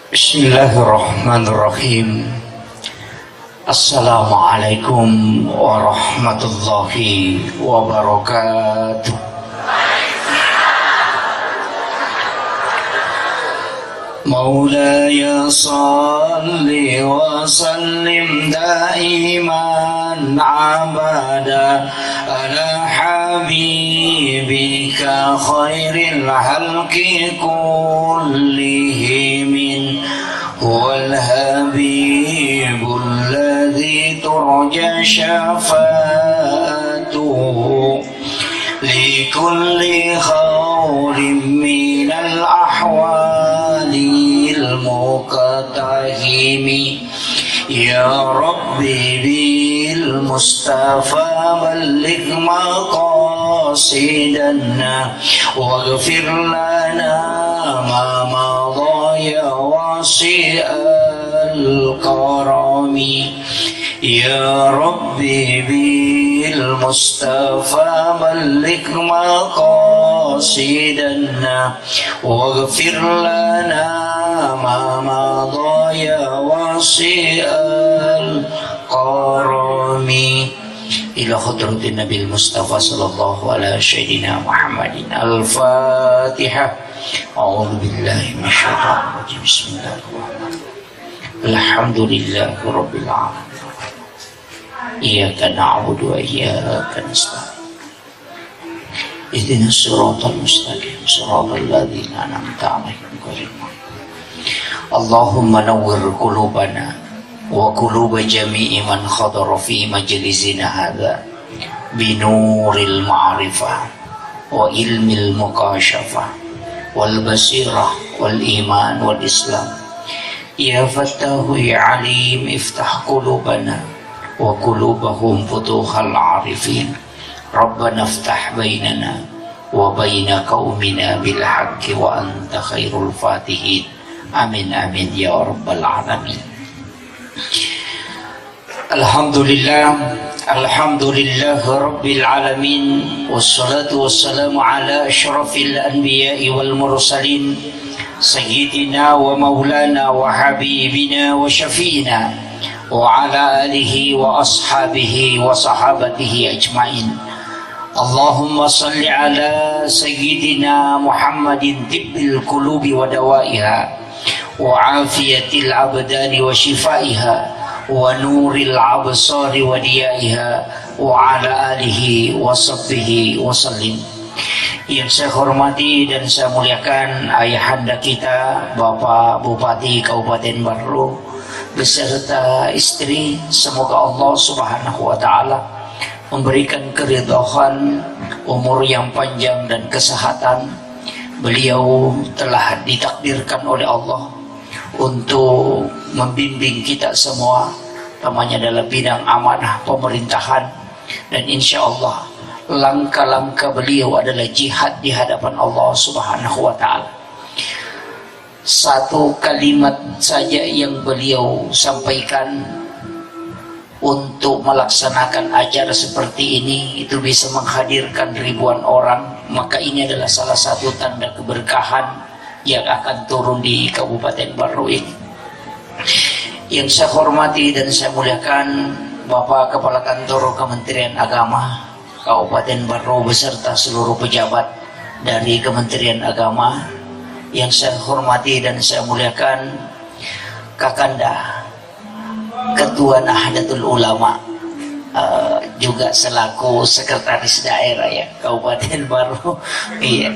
Bismillahirrahmanirrahim. Assalamualaikum warahmatullahi wabarakatuh. Maulaya salli wa sallim daiman abada ala habibika khairil halqi kullihim huwal habibul ladzi turja syafa'atuhu likulli khawrin minal ahwali al-muqtahimi ya Rabbi bil Mustafa balligh maqasidana waghfir lana ma madha ya wasi'al karami ya Rabbi bil Mustafa balligh maqasidana waghfir lana ma madha ya wasi'al karami ila hadratin Nabil Mustafa sallallahu alaihi sayyidina Muhammadin. Al-Fatihah. A'udzu billahi minasyaitonir rajim. Bismillahirrahmanirrahim. Alhamdulillahi rabbil alamin. Iyyaka na'budu wa iyyaka nasta'in. Ihdinas siratal mustaqim. Siratal ladzina an'amta 'alaihim ghairil maghdubi. Allahumma nawwir qulubana wa quluba jami'i man khadara fi majlisina hadza binuril ma'rifah wa ilmil mukashafah wal basirah wal iman wal islam ya fattahu ya alim iftah qulubana wa qulubahum futuhal arifin rabbana iftah bainana wa baina qaumina bil haqqi wa anta khairul fatihin amin amin ya rabbal alamin. Alhamdulillah rabbil alamin wassalatu wassalamu ala asyrafil anbiya'i wal mursalin sayyidina wa maulana wa habibina wa syafi'ina wa ala alihi wa ashabihi wa sahabatihi ajma'in. Allahumma salli ala sayyidina Muhammadin tibbil qulubi wa dawaiha wa afiyatil abdani wa shifaiha wa nuril absari wa diyaiha wa ala alihi wa sahbihi wa sallim. Yang saya hormati dan saya muliakan ayahanda kita Bapak Bupati Kabupaten Barlo beserta istri, semoga Allah Subhanahu wa taala memberikan keridhaan, umur yang panjang dan kesehatan. Beliau telah ditakdirkan oleh Allah untuk membimbing kita semua, namanya dalam bidang amanah pemerintahan, dan insya Allah langkah-langkah beliau adalah jihad di hadapan Allah Subhanahu wa taala. Satu kalimat saja yang beliau sampaikan untuk melaksanakan acara seperti ini itu bisa menghadirkan ribuan orang, maka ini adalah salah satu tanda keberkahan yang akan turun di Kabupaten Barlo ini. Yang saya hormati dan saya muliakan Bapak Kepala Kantor Kementerian Agama Kabupaten Barlo beserta seluruh pejabat dari Kementerian Agama. Yang saya hormati dan saya muliakan Kakanda Ketua Nahdlatul Ulama, juga selaku sekretaris daerah ya Kabupaten Barlo, iya,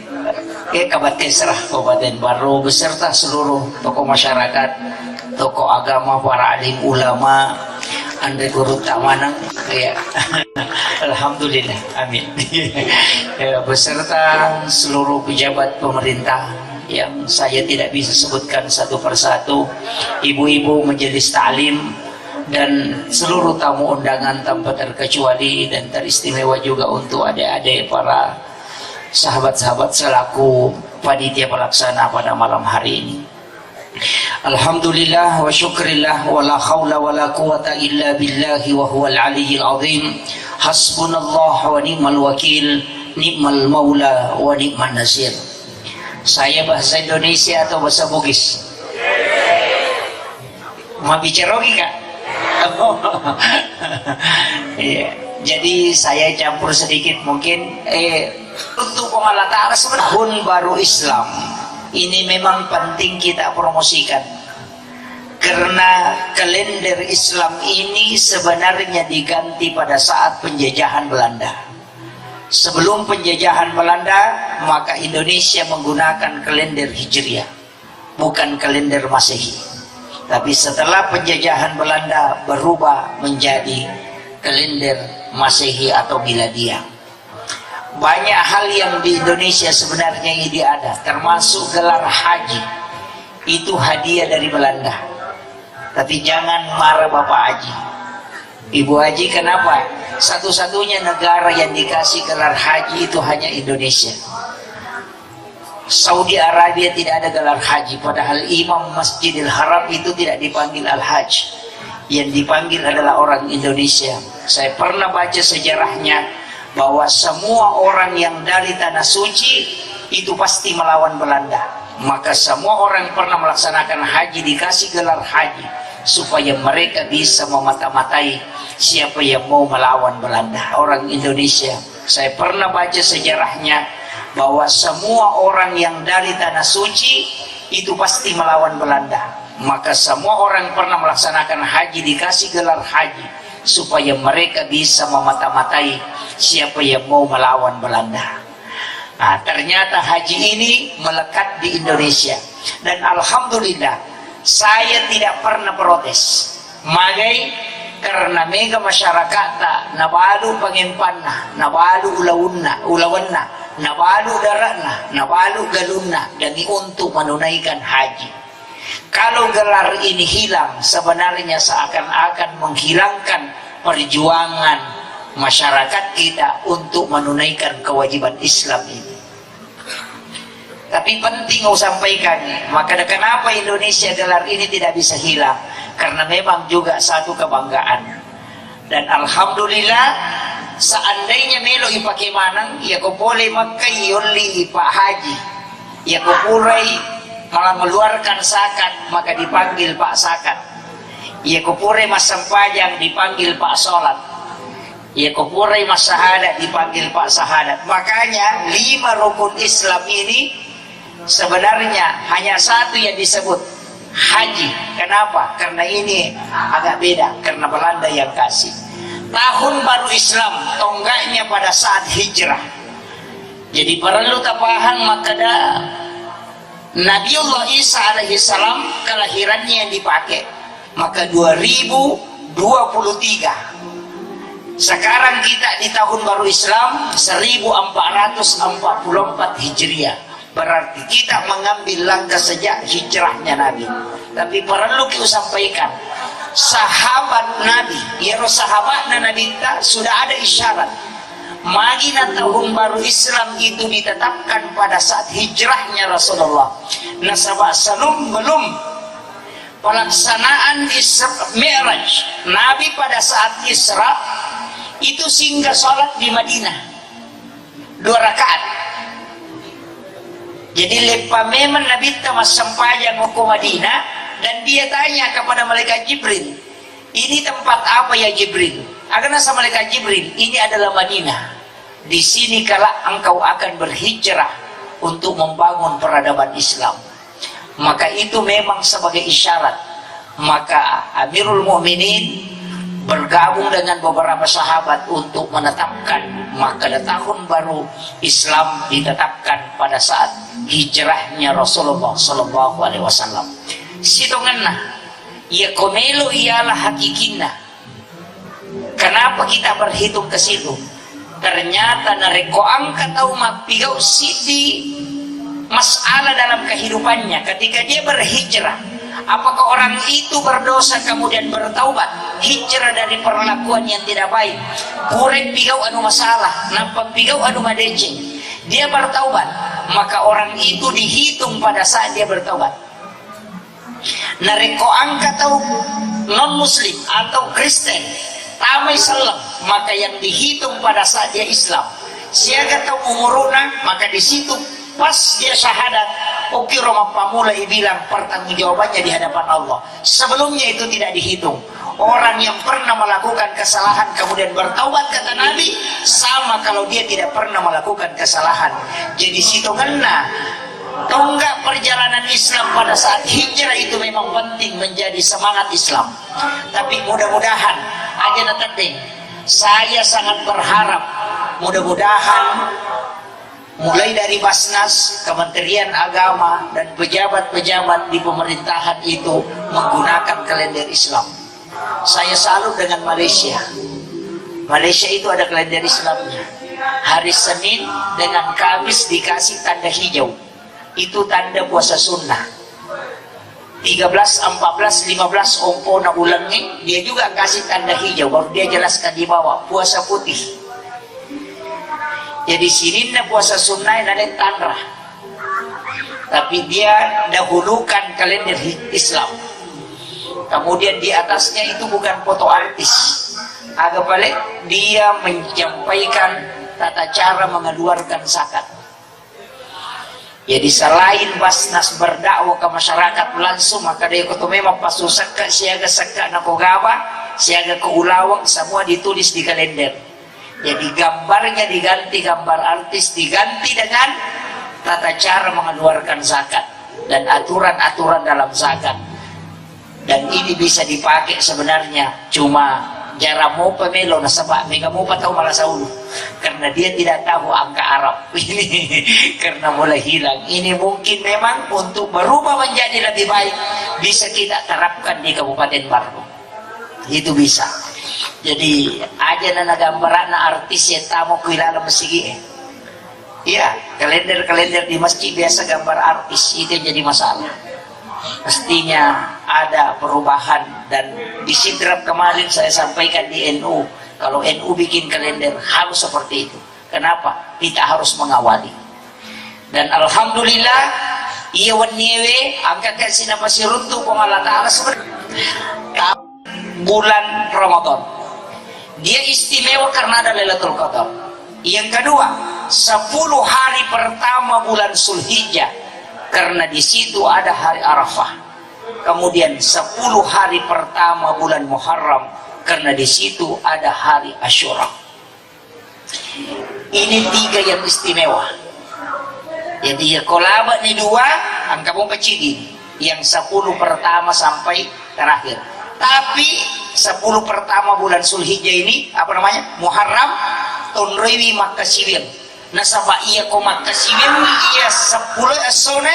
Kabupaten Kabupaten Barlo beserta seluruh tokoh masyarakat, tokoh agama, para alim ulama, Andre Guru Tamanang, ya. Alhamdulillah, amin. Ya, beserta seluruh pejabat pemerintah yang saya tidak bisa sebutkan satu persatu, ibu-ibu majelis ta'lim, dan seluruh tamu undangan tanpa terkecuali, dan teristimewa juga untuk adik-adik para sahabat-sahabat selaku panitia pelaksana pada malam hari ini. Alhamdulillah wa syukrillah wa la hawla wa la quwata illa billahi wa huwal aliyyil azim. Hasbunallah wa ni'mal wakil, ni'mal maula wa ni'man nasir. Saya bahasa Indonesia atau bahasa Bugis? Mau bicara Kak? Iya. Jadi saya campur sedikit mungkin. Untuk Allah Ta'ala sebenarnya tahun baru Islam ini memang penting kita promosikan, karena kalender Islam ini sebenarnya diganti pada saat penjajahan Belanda. Sebelum penjajahan Belanda, maka Indonesia menggunakan kalender Hijriah, bukan kalender Masehi. Tapi setelah penjajahan Belanda berubah menjadi kalender Masehi atau Miladiah. Banyak hal yang di Indonesia sebenarnya ini ada, termasuk gelar haji. Itu hadiah dari Belanda. Tapi jangan marah Bapak Haji, Ibu Haji, kenapa? Satu-satunya negara yang dikasih gelar haji itu hanya Indonesia. Saudi Arabia tidak ada gelar haji, padahal Imam Masjidil Haram itu tidak dipanggil Al-Hajj. Yang dipanggil adalah orang Indonesia. Saya pernah baca sejarahnya bahwa semua orang yang dari Tanah Suci itu pasti melawan Belanda. Maka semua orang yang pernah melaksanakan haji dikasih gelar haji, supaya mereka bisa memata-matai siapa yang mau melawan Belanda. Orang Indonesia, saya pernah baca sejarahnya bahwa semua orang yang dari Tanah Suci itu pasti melawan Belanda. Maka semua orang yang pernah melaksanakan haji dikasih gelar haji, supaya mereka bisa memata-matai siapa yang mau melawan Belanda. Nah, ternyata haji ini melekat di Indonesia, dan alhamdulillah saya tidak pernah protes. Magai karena mega masyarakat nabalu pangimpanna, nabalu ulawanna, nabalu darana, nabalu galunna, demi untuk menunaikan haji. Kalau gelar ini hilang, sebenarnya seakan-akan menghilangkan perjuangan masyarakat kita untuk menunaikan kewajiban Islam ini. Tapi penting saya sampaikan, maka kenapa Indonesia gelar ini tidak bisa hilang? Karena memang juga satu kebanggaan. Dan alhamdulillah, seandainya melo ipake manang, ya ko boleh makai yoli Pak Haji, ya ko purai malah mengeluarkan zakat, maka dipanggil Pak Zakat. Ya ko purai mas sampajang, dipanggil Pak Solat. Ya ko purai mas sahadat, dipanggil Pak Sahadat. Makanya 5 rukun Islam ini sebenarnya hanya satu yang disebut haji. Kenapa? Karena ini agak beda, karena Belanda yang kasih. Tahun baru Islam tonggaknya pada saat hijrah. Jadi perlu tapahang maka Nabiullah Isa alaihissalam kelahirannya yang dipakai, maka 2023. Sekarang kita di tahun baru Islam 1444 Hijriah. Berarti kita mengambil langkah sejak hijrahnya Nabi. Tapi perlu kita sampaikan, sahabat Nabi, ya sahabatnya Nabi sudah ada isyarat. Magina tahun baru Islam itu ditetapkan pada saat hijrahnya Rasulullah. Nasabah salum belum pelaksanaan Isra Mi'raj. Nabi pada saat Isra itu singgah sholat di Madinah 2 rakaat. Jadi lepa memang Nabi tamas sampajang ke Madinah, dan dia tanya kepada malaikat Jibril, ini tempat apa ya Jibril? Agaknya sama malaikat Jibril, ini adalah Madinah. Di sini kala engkau akan berhijrah untuk membangun peradaban Islam. Maka itu memang sebagai isyarat. Maka Amirul Mukminin bergabung dengan beberapa sahabat untuk menetapkan, maka tahun baru Islam ditetapkan pada saat hijrahnya Rasulullah Sallallahu Alaihi Wasallam. Sitonganna, ya komelo ialah hakikinna. Kenapa kita berhitung ke situ? Ternyata nareko angka tahu mapigau sidi masalah dalam kehidupannya ketika dia berhijrah. Apakah orang itu berdosa kemudian bertaubat, hijrah dari perlakuan yang tidak baik, kurek pigau anu masalah, nampak pigau anu madeceng, dia bertaubat, maka orang itu dihitung pada saat dia bertaubat. Nareko angka tahu non muslim atau Kristen tamai salam, maka yang dihitung pada saat dia Islam. Siaga tahu umuruna, maka di situ pas dia syahadat, ukiro mapamulai bilang pertanggungjawabannya di hadapan Allah. Sebelumnya itu tidak dihitung. Orang yang pernah melakukan kesalahan kemudian bertaubat, kata Nabi, sama kalau dia tidak pernah melakukan kesalahan. Jadi situ ngena tonggak perjalanan Islam pada saat hijrah itu memang penting menjadi semangat Islam. Tapi mudah-mudahan aja nanti saya sangat berharap mudah-mudahan mulai dari Basnas, Kementerian Agama dan pejabat-pejabat di pemerintahan itu menggunakan kalender Islam. Saya salut dengan Malaysia. Malaysia itu ada kalender Islamnya. Hari Senin dengan Kamis dikasih tanda hijau. Itu tanda puasa sunnah. 13, 14, 15 ompona ulangi, dia juga kasih tanda hijau, baru dia jelaskan di bawah puasa putih. Jadi sini puasa sunnah ada tanrah, tapi dia dahulukan kalender Islam. Kemudian di atasnya itu bukan foto artis, agak balik dia menyampaikan tata cara mengeluarkan zakat. Jadi selain Basnas berdakwah ke masyarakat langsung, maka dia kata memang pasusak siaga saka nakogaba, siaga keulawang, semua ditulis di kalender. Jadi gambarnya diganti, gambar artis diganti dengan tata cara mengeluarkan zakat dan aturan-aturan dalam zakat. Dan ini bisa dipakai sebenarnya, cuma jarang mau pemelo nasabak mega mau tahu malah saulu karena dia tidak tahu angka Arab ini karena mulai hilang. Ini mungkin memang untuk berubah menjadi lebih baik bisa kita terapkan di Kabupaten Barno, itu bisa. Jadi aja nana gambaran artis yang tamu kuilala masigi ya, kalender di masjid biasa gambar artis, itu yang jadi masalah. Mestinya ada perubahan. Dan di Sidrap kemarin saya sampaikan di NU, kalau NU bikin kalender harus seperti itu. Kenapa? Kita harus mengawali. Dan alhamdulillah iya waniewe angkat kasih nafas runtuh Allah Ta'ala bulan Ramadan dia istimewa karena ada Lailatul Qadar. Yang kedua, 10 hari pertama bulan Zulhijjah karena di situ ada hari Arafah. Kemudian 10 hari pertama bulan Muharram karena di situ ada hari Asyura. Ini 3 yang istimewa. Jadi ya kolaba nih 2 angka pun kecil yang 10 pertama sampai terakhir. Tapi 10 pertama bulan Zulhijjah ini apa namanya? Muharram tonrewi makasibin. Nasaba iya ko makasibin iya 10 esone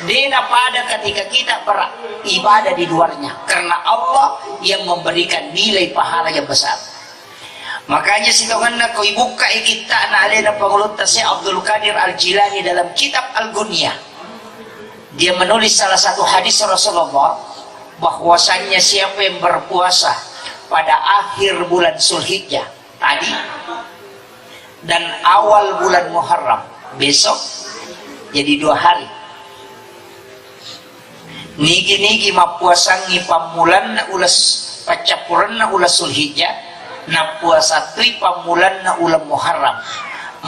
dena pada ketika kita beribadah di luarnya karena Allah yang memberikan nilai pahala yang besar. Makanya sitonganna ko ibuka kita na alena pangulut Syekh Abdul Qadir Al-Jilani dalam kitab Al-Gunyah. Dia menulis salah satu hadis Rasulullah bahwasannya siapa yang berpuasa pada akhir bulan Zulhijjah tadi dan awal bulan Muharram besok, jadi 2 hari. Niki mapuasangi pamulan na ulas pacapuran na ulas Zulhijjah na puasa tui pamulan na ulam Muharram,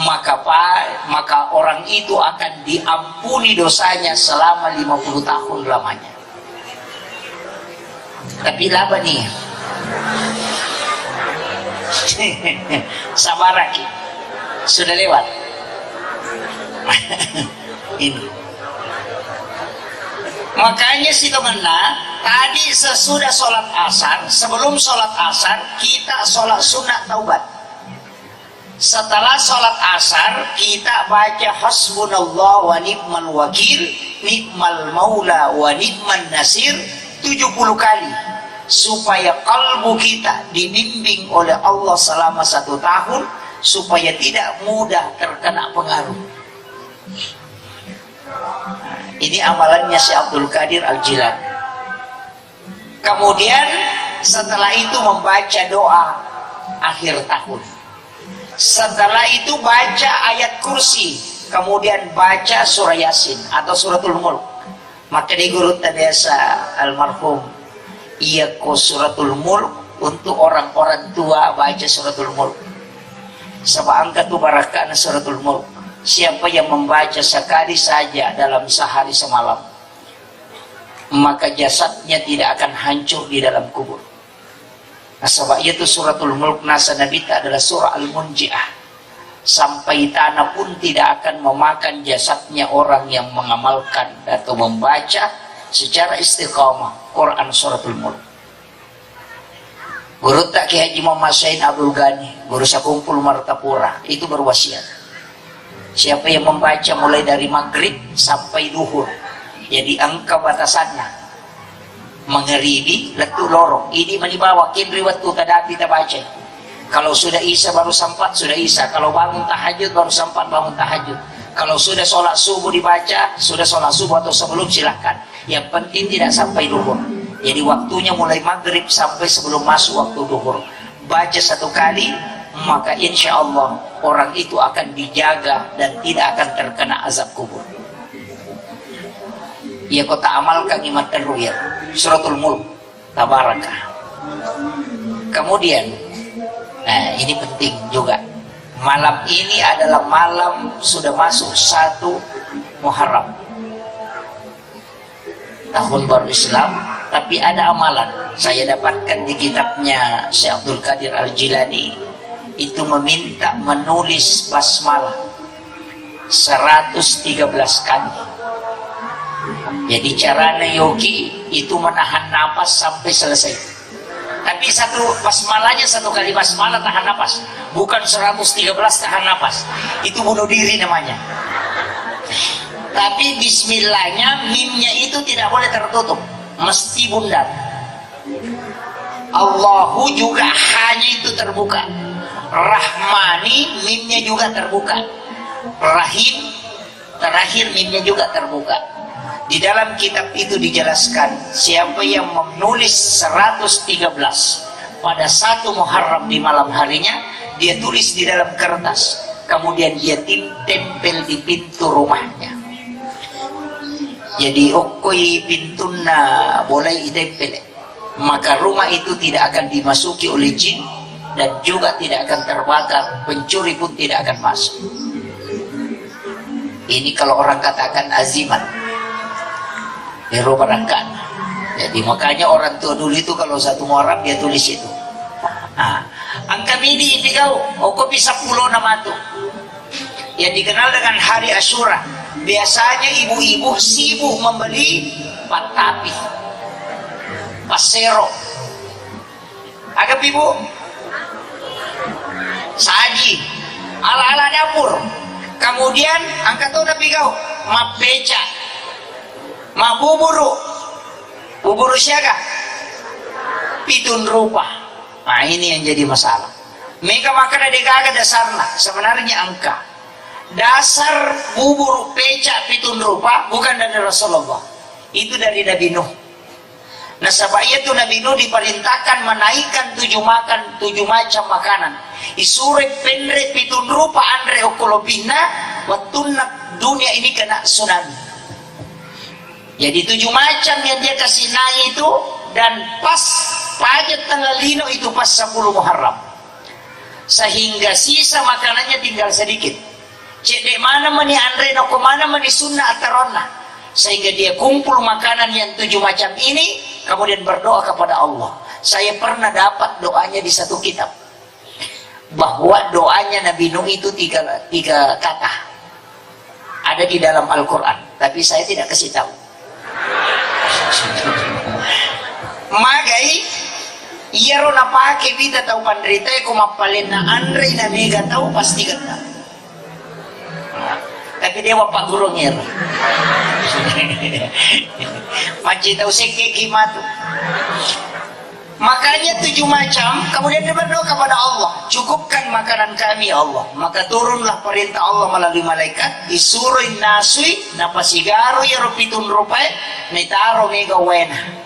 maka orang itu akan diampuni dosanya selama 50 tahun lamanya. Tapi laba nih sabar lagi sudah lewat ini. Makanya si teman-teman tadi sesudah sholat asar, sebelum sholat asar kita sholat sunat taubat. Setelah sholat asar kita baca hasbunallah wa ni'mal wakil, ni'mal maula wa ni'man nasir 70 kali supaya kalbu kita dibimbing oleh Allah selama 1 tahun supaya tidak mudah terkena pengaruh. Ini amalannya Syekh Abdul Qadir Al-Jilani. Kemudian setelah itu membaca doa akhir tahun. Setelah itu baca ayat kursi, kemudian baca surah Yasin atau suratul Mulk. Maka di guru biasa almarhum iya ko suratul Mulk untuk orang-orang tua baca suratul Mulk. Sebab angkat tu barakah suratul Mulk. siapa yang membaca sekali saja dalam sehari semalam, maka jasadnya tidak akan hancur di dalam kubur. Nah, sebab itu suratul Mulk nasa Nabi adalah surah Al-Munji'ah. Sampai tanah pun tidak akan memakan jasadnya orang yang mengamalkan atau membaca secara istiqamah Quran suratul Mulk. Guru tak Ki Haji Muhammad Said Abdul Ghani, guru Sakumpul Martapura, itu berwasiat. Siapa yang membaca mulai dari maghrib sampai duhur, jadi angka batasannya mengharibi letu lorong ini menibawa kinri waktu tadapi tabaca. Kalau sudah isya baru sempat sudah isya, kalau bangun tahajud baru sempat bangun tahajud, kalau sudah sholat subuh dibaca sudah sholat subuh atau sebelum silahkan, yang penting tidak sampai duhur. Jadi waktunya mulai maghrib sampai sebelum masuk waktu duhur, baca satu kali, maka insya Allah orang itu akan dijaga dan tidak akan terkena azab kubur. Ya kota amalkan iman dan ru'yat suratul Mulk tabarakah. Kemudian nah ini penting juga, malam ini adalah malam sudah masuk 1 Muharram tahun baru Islam, tapi ada amalan saya dapatkan di kitabnya Syekh Abdul Qadir Al-Jilani, itu meminta menulis basmalah 113 kali. Jadi caranya yogi itu menahan napas sampai selesai. Tapi satu basmalahnya satu kali basmalah tahan napas, bukan 113 tahan napas. Itu bunuh diri namanya. Tapi bismillahnya mimnya itu tidak boleh tertutup, mesti bundar. Allahu juga hanya itu terbuka. Rahmani mimnya juga terbuka. Rahim terakhir mimnya juga terbuka. Di dalam kitab itu dijelaskan, siapa yang menulis 113 pada 1 Muharram di malam harinya, dia tulis di dalam kertas, kemudian dia tempel di pintu rumahnya. Jadi okoi pintuna boleh ditempel, maka rumah itu tidak akan dimasuki oleh jin dan juga tidak akan terbakar, pencuri pun tidak akan masuk. Ini kalau orang katakan azimat barangkan. Jadi makanya orang tua dulu itu kalau 1 Muharram dia tulis itu. Nah, angka midi itu kau, kau bisa 10 nama itu. Yang dikenal dengan hari Asyura. Biasanya ibu-ibu sibuk membeli patapi, pasero. Agak ibu, saji, ala-ala dapur. Kemudian angkat tahu nabi kau, mapeca. Ma buburu siaga pitun rupa. Nah ini yang jadi masalah. Mereka makan ada gaga dasarnya sebenarnya angka dasar bubur pecah pitun rupa bukan dari Rasulullah, itu dari Nabi Nuh. Nah sebab itu Nabi Nuh diperintahkan menaikkan 7 macam makanan. Isure penre pitun rupa andre okolopina watunnak dunia ini kena tsunami. Jadi 7 macam yang dia kasih naik itu, dan pas pajak tanggal lino itu pas 10 Muharram, sehingga sisa makanannya tinggal sedikit. Cek mana meni andre no mana meni sunnah atarona, sehingga dia kumpul makanan yang 7 macam ini, kemudian berdoa kepada Allah. Saya pernah dapat doanya di satu kitab, bahwa doanya Nabi Nuh itu tiga kata ada di dalam Al-Quran, tapi saya tidak kasih tahu. Magai iya rona pake bita tahu pandrita ko mapalin na andre na mega tahu pasti kata. Tapi dia wapak gurungir. Panci tahu seke kimatu. Makanya 7 macam, kemudian dia berdoa kepada Allah, cukupkan makanan kami ya Allah. Maka turunlah perintah Allah melalui malaikat, isuruin nasui napasigaro ya rupitun rupai nitaro mega wena.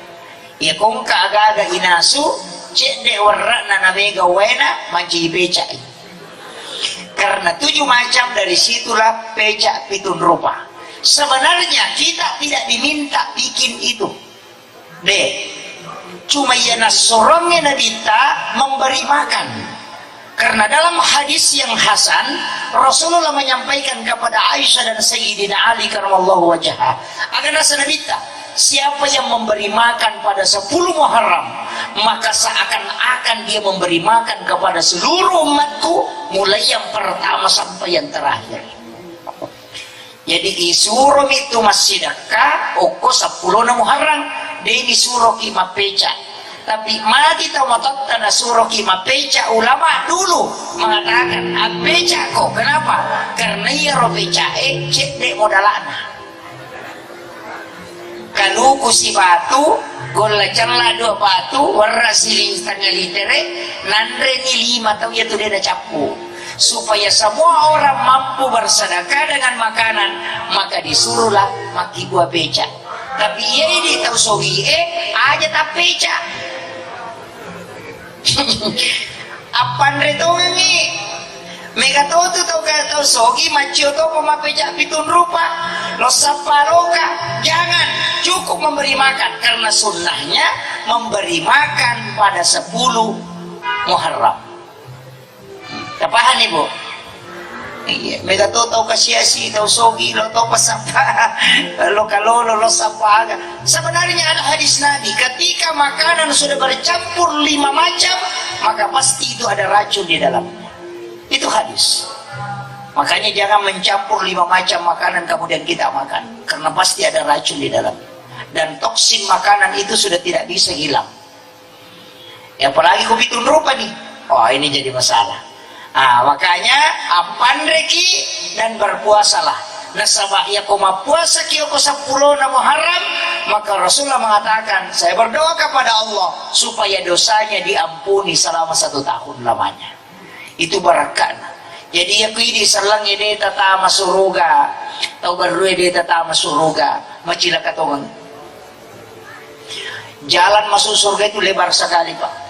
Ya kung kaaga inasu cek de warna na mega wena manci becak. Karena 7 macam dari situlah becak pitun rupa. Sebenarnya kita tidak diminta bikin itu. Cuma yana sorongnya Nabi memberi makan. Karena dalam hadis yang hasan, Rasulullah menyampaikan kepada Aisyah dan Sayyidina Ali karramallahu wajhah, akan rasa nabita, siapa yang memberi makan pada 10 Muharram, maka seakan-akan dia memberi makan kepada seluruh umatku, mulai yang pertama sampai yang terakhir. Jadi isurum itu masih dekat, oko 10 Muharram, dia disuruh kima peca. Tapi mati tawatot tanda suruh kima peca, ulama dulu mengatakan apeca kok. Kenapa? Karena ia robeca cek dek modalana. Kalau kusi batu, gola canla 2 batu, warna siling setengah litere, nandre ni 5 tahu ya tuh dia dah capu. Supaya semua orang mampu bersedekah dengan makanan, maka disuruhlah maki buah beca. Tapi ia ini tahu sogi aja tak beca. Apan retongi mega tau tau sogi macio to pemapeja pitun rupa lo sapaloka. Jangan cukup memberi makan, karena sunnahnya memberi makan pada 10 Muharram. Kapahan ibu? Iya, mega tau kasiasi tau sogi lo tau pasapa lo kalolo lo sapa. Sebenarnya ada hadis Nabi, ketika makanan sudah bercampur 5 macam, maka pasti itu ada racun di dalamnya. Itu hadis. Makanya jangan mencampur 5 macam makanan kemudian kita makan, karena pasti ada racun di dalam. Dan toksin makanan itu sudah tidak bisa hilang. Apalagi kubitun rupa nih, oh ini jadi masalah. Makanya apan reki dan berpuasalah. Nasabah ya koma puasa kiyoko 10 Muharram, maka Rasulullah mengatakan, saya berdoa kepada Allah supaya dosanya diampuni selama 1 tahun lamanya. Itu barakan. Jadi aku ini serlang ide tata masuruga, tau baru ide tata masuruga, macila katongan. Jalan masuk surga itu lebar sekali Pak.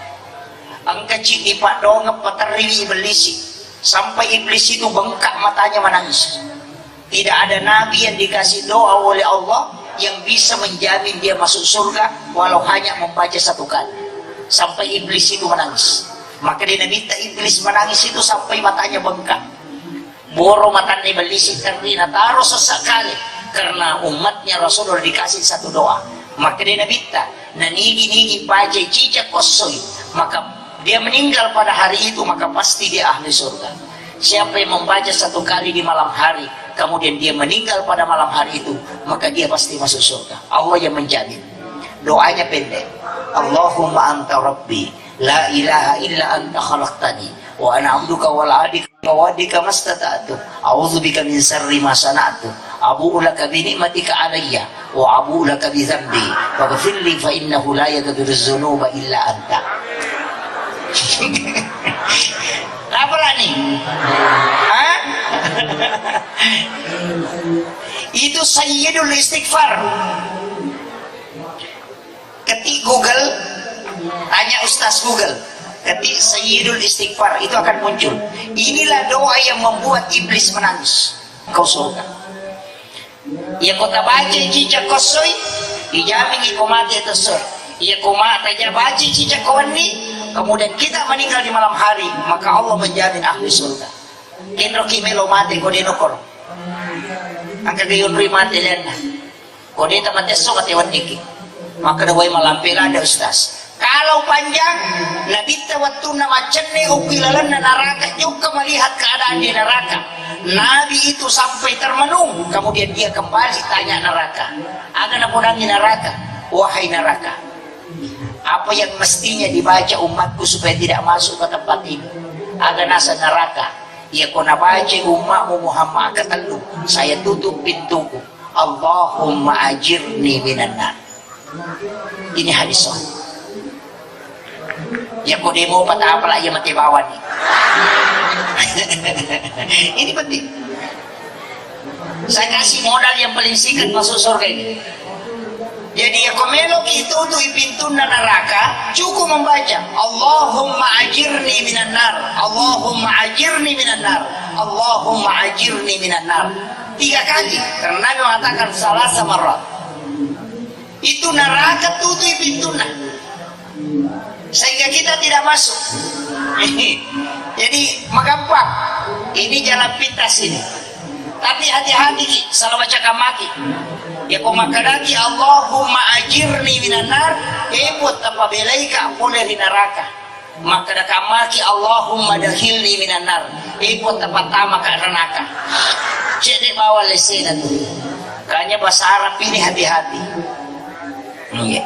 Ang kecil di Pak dong peteriwi belisi, sampai iblis itu bengkak matanya menangis. Tidak ada nabi yang dikasih doa oleh Allah yang bisa menjamin dia masuk surga walau hanya membaca 1 kali. Sampai iblis itu menangis. Maka dia minta iblis menangis itu sampai matanya bengkak. Boro matanya belisi karena taruh sesekali, karena umatnya Rasulullah dikasih 1 doa. Maka dia minta nanigi baca cicak kosoi, maka dia meninggal pada hari itu, maka pasti dia ahli surga. Siapa yang membaca 1 kali di malam hari, kemudian dia meninggal pada malam hari itu, maka dia pasti masuk surga. Allah yang menjamin. Doanya pendek. Allahumma anta rabbi, la ilaha illa anta khalaqtani, wa ana abduka wal adika wa wadika mastata'tu, a'udzubika min syarri ma sana'tu, abu'u laka bi ni'matika alayya, wa abu'u laka bi dhanbi, faghfirli fa innahu la yaghfiru dzunuba illa anta. Apalah nih? Itu sayyidul istighfar. Ketik Google, tanya Ustaz Google, ketik sayyidul istighfar, itu akan muncul. Inilah doa yang membuat iblis menangis. Kau surga. Ya kota baca cicak kosoi, dijamin ikomati tersor. Ya komata aja baca cicak kawani. Kemudian kita meninggal di malam hari, maka Allah menjamin ahli surga. Kenro kimelo mati kode nokor. Angka gayon ri mati lena. Kode tamat eso katewan diki. Maka dawai malampila ada Ustaz. Kalau panjang, Nabi waktu nama cenne upilalan na neraka juga melihat keadaan di neraka. Nabi itu sampai termenung, kemudian dia kembali tanya neraka. Agan napunangi neraka, wahai neraka, apa yang mestinya dibaca umatku supaya tidak masuk ke tempat ini? Agar nasa neraka. Ya kau baca umatmu Muhammad ketelu, saya tutup pintuku. Allahumma ajirni minan nar. Ini hadis sahih. Ya kau demo patah apalah yang mati bawah nih. Ini penting. Saya kasih modal yang paling singkat masuk surga ini. Jadi ya komelok itu tuh pintu neraka, cukup membaca Allahumma ajirni minan nar, Allahumma ajirni minan nar, Allahumma ajirni minan nar 3 kali, karena Nabi mengatakan salah samarat. Itu neraka tutup pintunya sehingga kita tidak masuk. Jadi magampang. Ini jalan pintas ini. Tapi hati-hati salah baca kamaki. Ya kau makadaki Allahumma ajirni minan nar, ebot apa belaika boleh di neraka. Maka kamaki Allahumma dakhilni minan nar, ebot apa tama ka neraka. Jadi bawa lesena tuh. Kayaknya bahasa Arab ini hati-hati. Iya.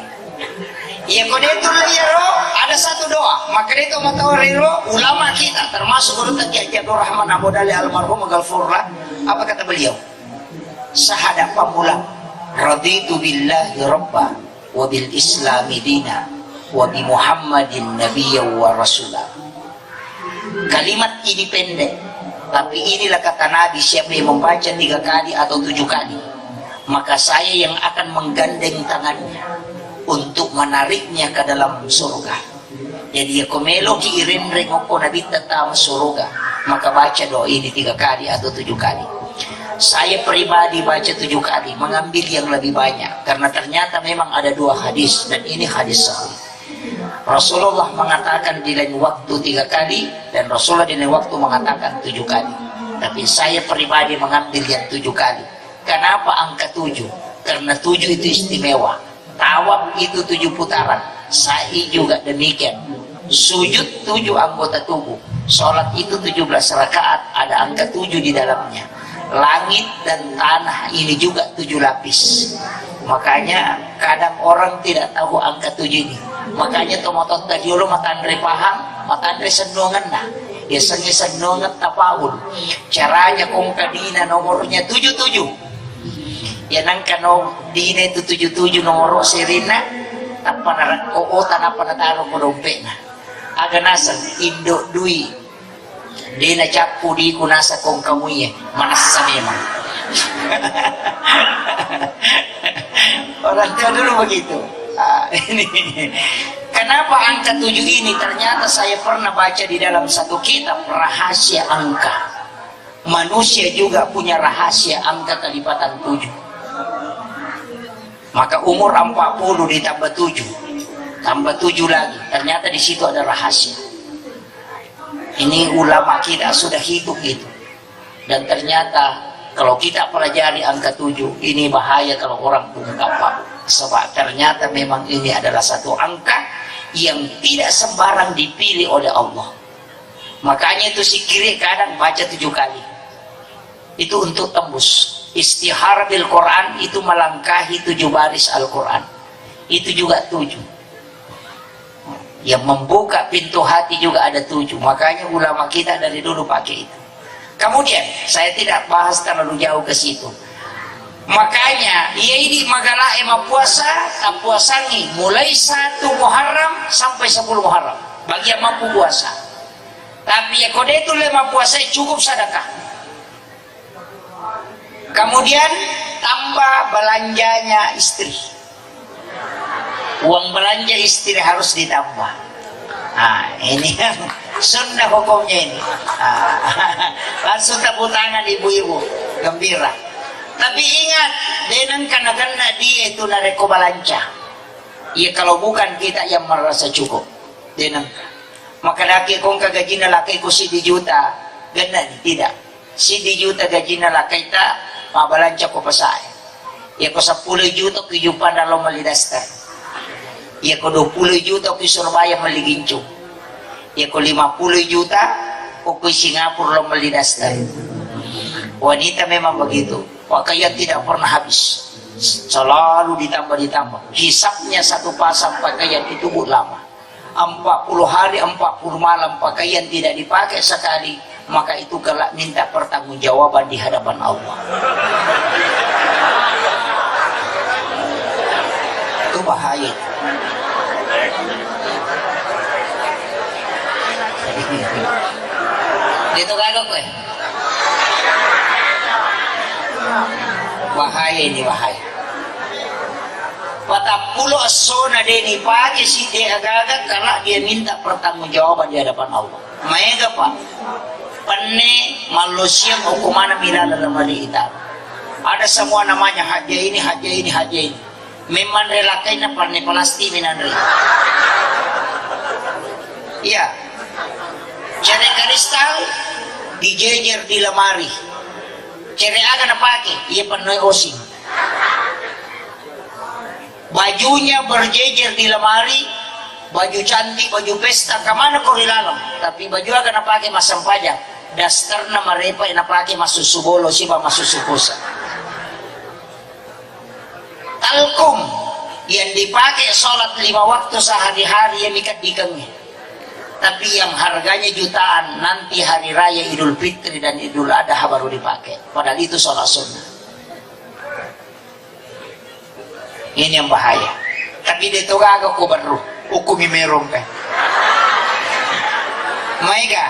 Ya kode itu layaro ada satu doa. Maka itu matawariru ulama kita termasuk guru Kiai Abdul Rahman Abu Dali almarhum Ghafurlah. Apa kata beliau? Sahada pamulang. Raditu billahi rabba wa bil islami dina wa bi Muhammadin nabiyya wa rasulah. Kalimat ini pendek, tapi inilah kata Nabi, siapa yang membaca 3 kali atau 7 kali, maka saya yang akan menggandeng tangannya untuk menariknya ke dalam surga. Jadi ya komelo ki irenreng ko Nabi tatama surga, maka baca doa ini 3 kali atau 7 kali. Saya pribadi baca 7 kali, mengambil yang lebih banyak karena ternyata memang ada 2 hadis dan ini hadis sahih. Rasulullah mengatakan di lain waktu 3 kali dan Rasulullah di lain waktu mengatakan 7 kali. Tapi saya pribadi mengambil yang 7 kali. Kenapa angka 7? Karena 7 itu istimewa. Tawaf itu 7 putaran. Sa'i juga demikian. Sujud 7 anggota tubuh. Sholat itu 17 rakaat, ada angka 7 di dalamnya. Langit dan tanah ini juga 7 lapis. Makanya kadang orang tidak tahu angka 7 ini. Makanya tomatot tadi lo matandre paham, matandre senongan nah. Biasanya senongan tapaul. Caranya kong kadina nomornya 77. Ya nangka no dina itu 77 nomor sirina. Tanpa narak oo tanpa nataro ko dompet na. Aga nasa indo dui. Di na capu di kunasa kong kamuya manasa memang. Orang tua dulu begitu. Ini kenapa angka 7 ini? Ternyata saya pernah baca di dalam satu kitab rahasia angka. Manusia juga punya rahasia angka kelipatan 7. Maka umur 40 ditambah 7 tambah 7 lagi, ternyata di situ ada rahasia. Ini ulama kita sudah hitung itu. Dan ternyata kalau kita pelajari angka 7, ini bahaya kalau orang ungkap. Sebab ternyata memang ini adalah satu angka yang tidak sembarang dipilih oleh Allah. Makanya itu si kiri kadang baca 7 kali. Itu untuk tembus. Istihar bil Quran itu melangkahi 7 baris Al-Quran. Itu juga 7. Yang membuka pintu hati juga ada 7. Makanya ulama kita dari dulu pakai itu. Kemudian saya tidak bahas terlalu jauh ke situ. Makanya ia ini magala ema puasa tak puasangi mulai 1 Muharram sampai 10 Muharram bagi yang mampu puasa. Tapi ya kode itu lema puasa cukup sedekah. Kemudian tambah belanjanya istri. Uang belanja istri harus ditambah. Nah, ini yang sunnah hukumnya ini. Langsung tepuk tangan ibu-ibu, gembira. Tapi ingat, dengan karena dia itu nareko balanja. Ya kalau bukan kita yang merasa cukup. Dengan maka laki kong kagajina laki ko si di juta, ganda tidak. Si di juta gajina laki ta, mabalanja ko pa sa akin. Ya ko 10 juta kijupan na lo malidastar. Ya ko 20 juta ko Surabaya maligincho. Ya ko 50 juta ko Singapura lo malidastar. Wanita memang begitu. Pakaian tidak pernah habis. Selalu ditambah. Hisapnya satu pasang pakaian itu lama. 40 hari 40 malam pakaian tidak dipakai sekali, maka itu kelak minta pertanggungjawaban di hadapan Allah. Itu bahaya. Dito kagak ko bahaya ini bahaya. Patapulo asona deni pagi si dia agak karena dia minta pertanggungjawaban di hadapan Allah. Maega pak, pane manusia hukuman milala lamali ita. Ada semua namanya haja ini. Memang relakai na pane palasti minanri. Iya. Cerek kristal dijejer di lemari. Cerek akan pakai, ia penuh osing. Bajunya berjejer di lemari, baju cantik, baju pesta, kemana kau dilalam? Tapi baju akan pakai masam pajak. Dastarna marepa yang pakai masuk subolo siapa masuk sukusa. Talkum yang dipakai sholat 5 waktu sehari-hari yang ikat dikengnya. Tapi yang harganya jutaan nanti hari raya Idul Fitri dan Idul Adha baru dipakai. Padahal itu sholat sunnah. Ini yang bahaya. Tapi itu kagak ku baru hukumi merong kan. Maiga.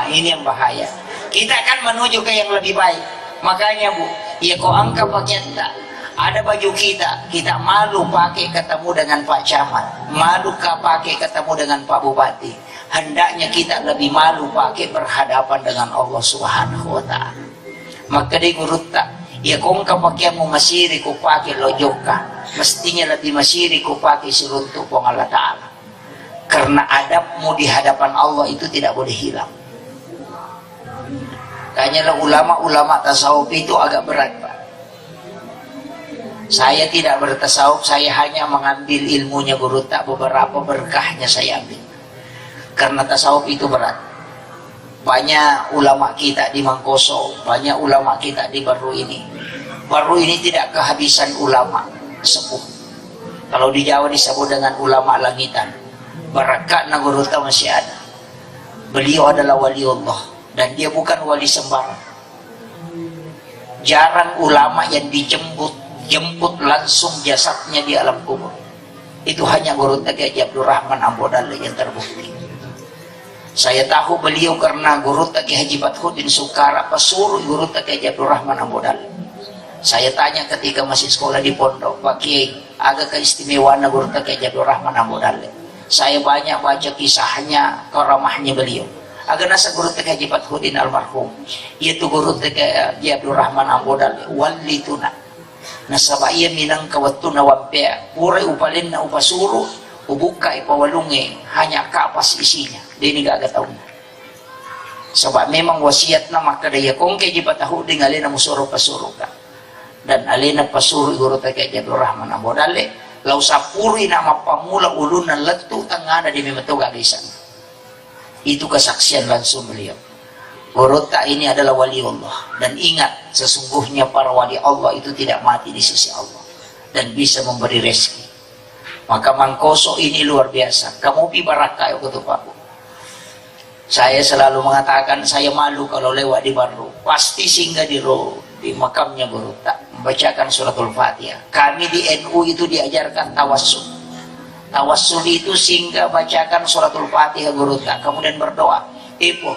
Ini yang bahaya. Kita akan menuju ke yang lebih baik. Makanya Bu, ya kau angkat pakaian tak. Ada baju kita malu pakai ketemu dengan Pak Camat, malu pakai ketemu dengan Pak Bupati. Hendaknya kita lebih malu pakai berhadapan dengan Allah Subhanahu wa Ta'ala. Maka di gurutta, ya kong kapakyamu masiri ko pakai lojoka, mestinya lebih masiri ko pakai seruntuk pong Allah Ta'ala. Karena adabmu di hadapan Allah itu tidak boleh hilang. Kayaknya ulama-ulama tasawuf itu agak berat, Pak. Saya tidak bertasawuf, saya hanya mengambil ilmunya guru tak, beberapa berkahnya saya ambil. Karena tasawuf itu berat. Banyak ulama kita di Mangkoso, banyak ulama kita di Baru ini. Baru ini tidak kehabisan ulama sepuh. Kalau di Jawa disebut dengan ulama langitan. Barakat Nagurutta masih ada. Beliau adalah wali Allah dan dia bukan wali sembarang. Jarang ulama yang jemput langsung jasadnya di alam kubur. Itu hanya Gurutta Kiai Abdul Rahman Ambodalle yang terbukti. Saya tahu beliau karena Gurutta Kiai Haji Badhuddin Sukara pesuruh Gurutta Kiai Abdul Rahman Ambodalle. Saya tanya ketika masih sekolah di pondok, Pak Kiai, agak keistimewaan Gurutta Kiai Abdul Rahman Ambodalle. Saya banyak baca kisahnya, karamahnya beliau. Agak nasa Gurutta Kiai Haji Badhuddin almarhum, yaitu Gurutta Kiai Abdul Rahman Ambodalle wali tuna. Nasaba iya minang kawatu na wampea pure upalin na upasuro ubuka ipawalunge hanya kapas isinya dini gaga taon na sabab memang wasiat na makadaya kong kay jipatahu ding alin na musuro pasuro ka dan alin na pasuro Gurutta Kiai Abdul Rahman Ambodalle lau sapuri na mapamula ulun na letu tangana di mimatuga gisan. Itu kesaksian langsung beliau. Gurutta ini adalah wali Allah, dan ingat sesungguhnya para wali Allah itu tidak mati di sisi Allah dan bisa memberi rezeki. Maka Mangkoso ini luar biasa. Kamu pi baraka ya ketupaku. Saya selalu mengatakan saya malu kalau lewat di Baru. Pasti singgah di makamnya Gurutta, membacakan suratul Fatihah. Kami di NU itu diajarkan tawassul. Tawassul itu singgah bacakan suratul Fatihah Gurutta, kemudian berdoa. Ipo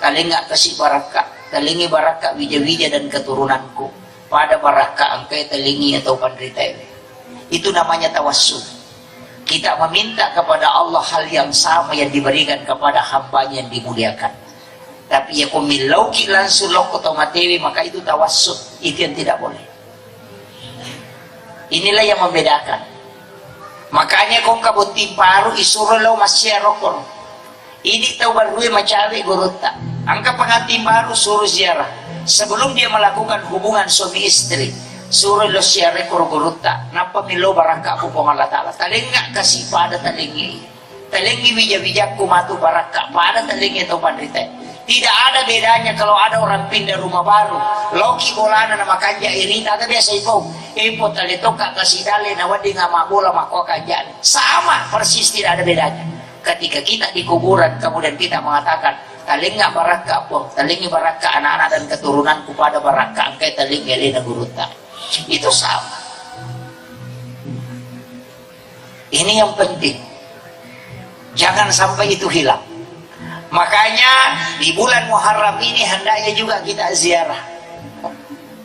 talinga kasih baraka, talingi baraka wija-wija dan keturunanku pada baraka angkai talingi atau pandritai. Itu namanya tawassul. Kita meminta kepada Allah hal yang sama yang diberikan kepada hambanya yang dimuliakan. Tapi ya kumilau kilan sulok otomatewi, maka itu tawassul. Itu yang tidak boleh. Inilah yang membedakan. Makanya kong kabuti paru isuro lo masya rokon. Ini tahu baru macawe Gurutta. Angka pengantin baru suruh ziarah. Sebelum dia melakukan hubungan suami istri, suruh lo ziarah Gurutta. Napa milo baraka aku pong Allah Ta'ala. Talinga kasih pada talingi. Talingi wija-wijaku matu baraka pada talingi atau pandrite. Tidak ada bedanya kalau ada orang pindah rumah baru. Loki bolana nama kanja irita. Ada biasa ipo talitoka kasih dale na wadi ngama bola mako kanjaan. Sama persis, tidak ada bedanya. Ketika kita di kuburan kemudian kita mengatakan talinga baraka pun, talingi baraka anak-anak dan keturunanku pada baraka angkai talingi lena Gurutta. Itu sama. Ini yang penting. Jangan sampai itu hilang. Makanya di bulan Muharram ini hendaknya juga kita ziarah.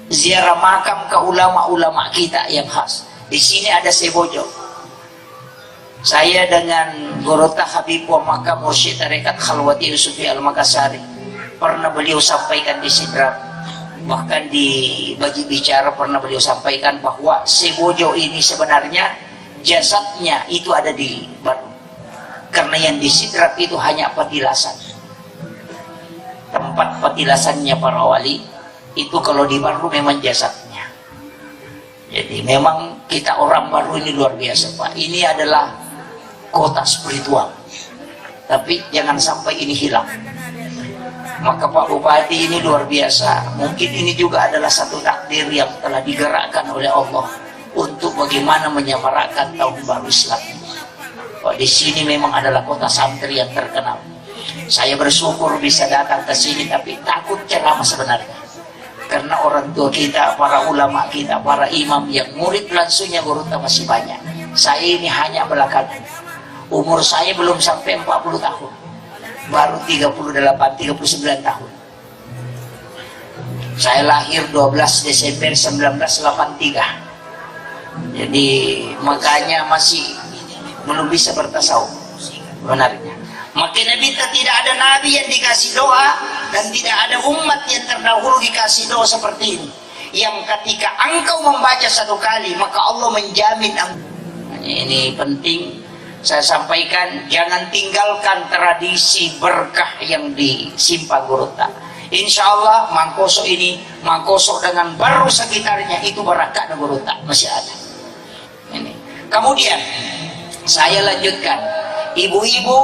Ziarah makam ke ulama-ulama kita yang khas. Di sini ada Sebojo. Saya dengan Gurutta Habib wa Makam Mursyid Tarekat Khalwati Yusufi Al-Makassari pernah beliau sampaikan di Sidrap, bahkan di bagi bicara pernah beliau sampaikan bahwa Sebojo ini sebenarnya jasadnya itu ada di Baru, karena yang di Sidrap itu hanya petilasan. patilasannya para wali itu kalau di baru memang jasadnya. Jadi memang kita orang baru ini luar biasa Pak. Ini adalah kota spiritual, tapi jangan sampai ini hilang. Maka Pak Bupati ini luar biasa. Mungkin ini juga adalah satu takdir yang telah digerakkan oleh Allah untuk bagaimana menyemarakan tahun baru Islam. Pak, di sini memang adalah kota santri yang terkenal. Saya bersyukur bisa datang ke sini, tapi takut ceramah sebenarnya. Karena orang tua kita, para ulama kita, para imam yang murid langsungnya Gurunta masih banyak. Saya ini hanya belakangan. Umur saya belum sampai 40 tahun. Baru 39 tahun. Saya lahir 12 Desember 1983. Jadi makanya masih belum bisa bertasawuf benarnya. Maka Nabi tidak ada nabi yang dikasih doa dan tidak ada umat yang terdahulu dikasih doa seperti ini. Yang ketika engkau membaca satu kali maka Allah menjamin. Ini penting. Saya sampaikan, jangan tinggalkan tradisi berkah yang disimpan Gurunta. Insya Allah Mangkoso ini, Mangkoso dengan baru sekitarnya itu berkah Gurunta masih ada. Ini. Kemudian saya lanjutkan, ibu-ibu,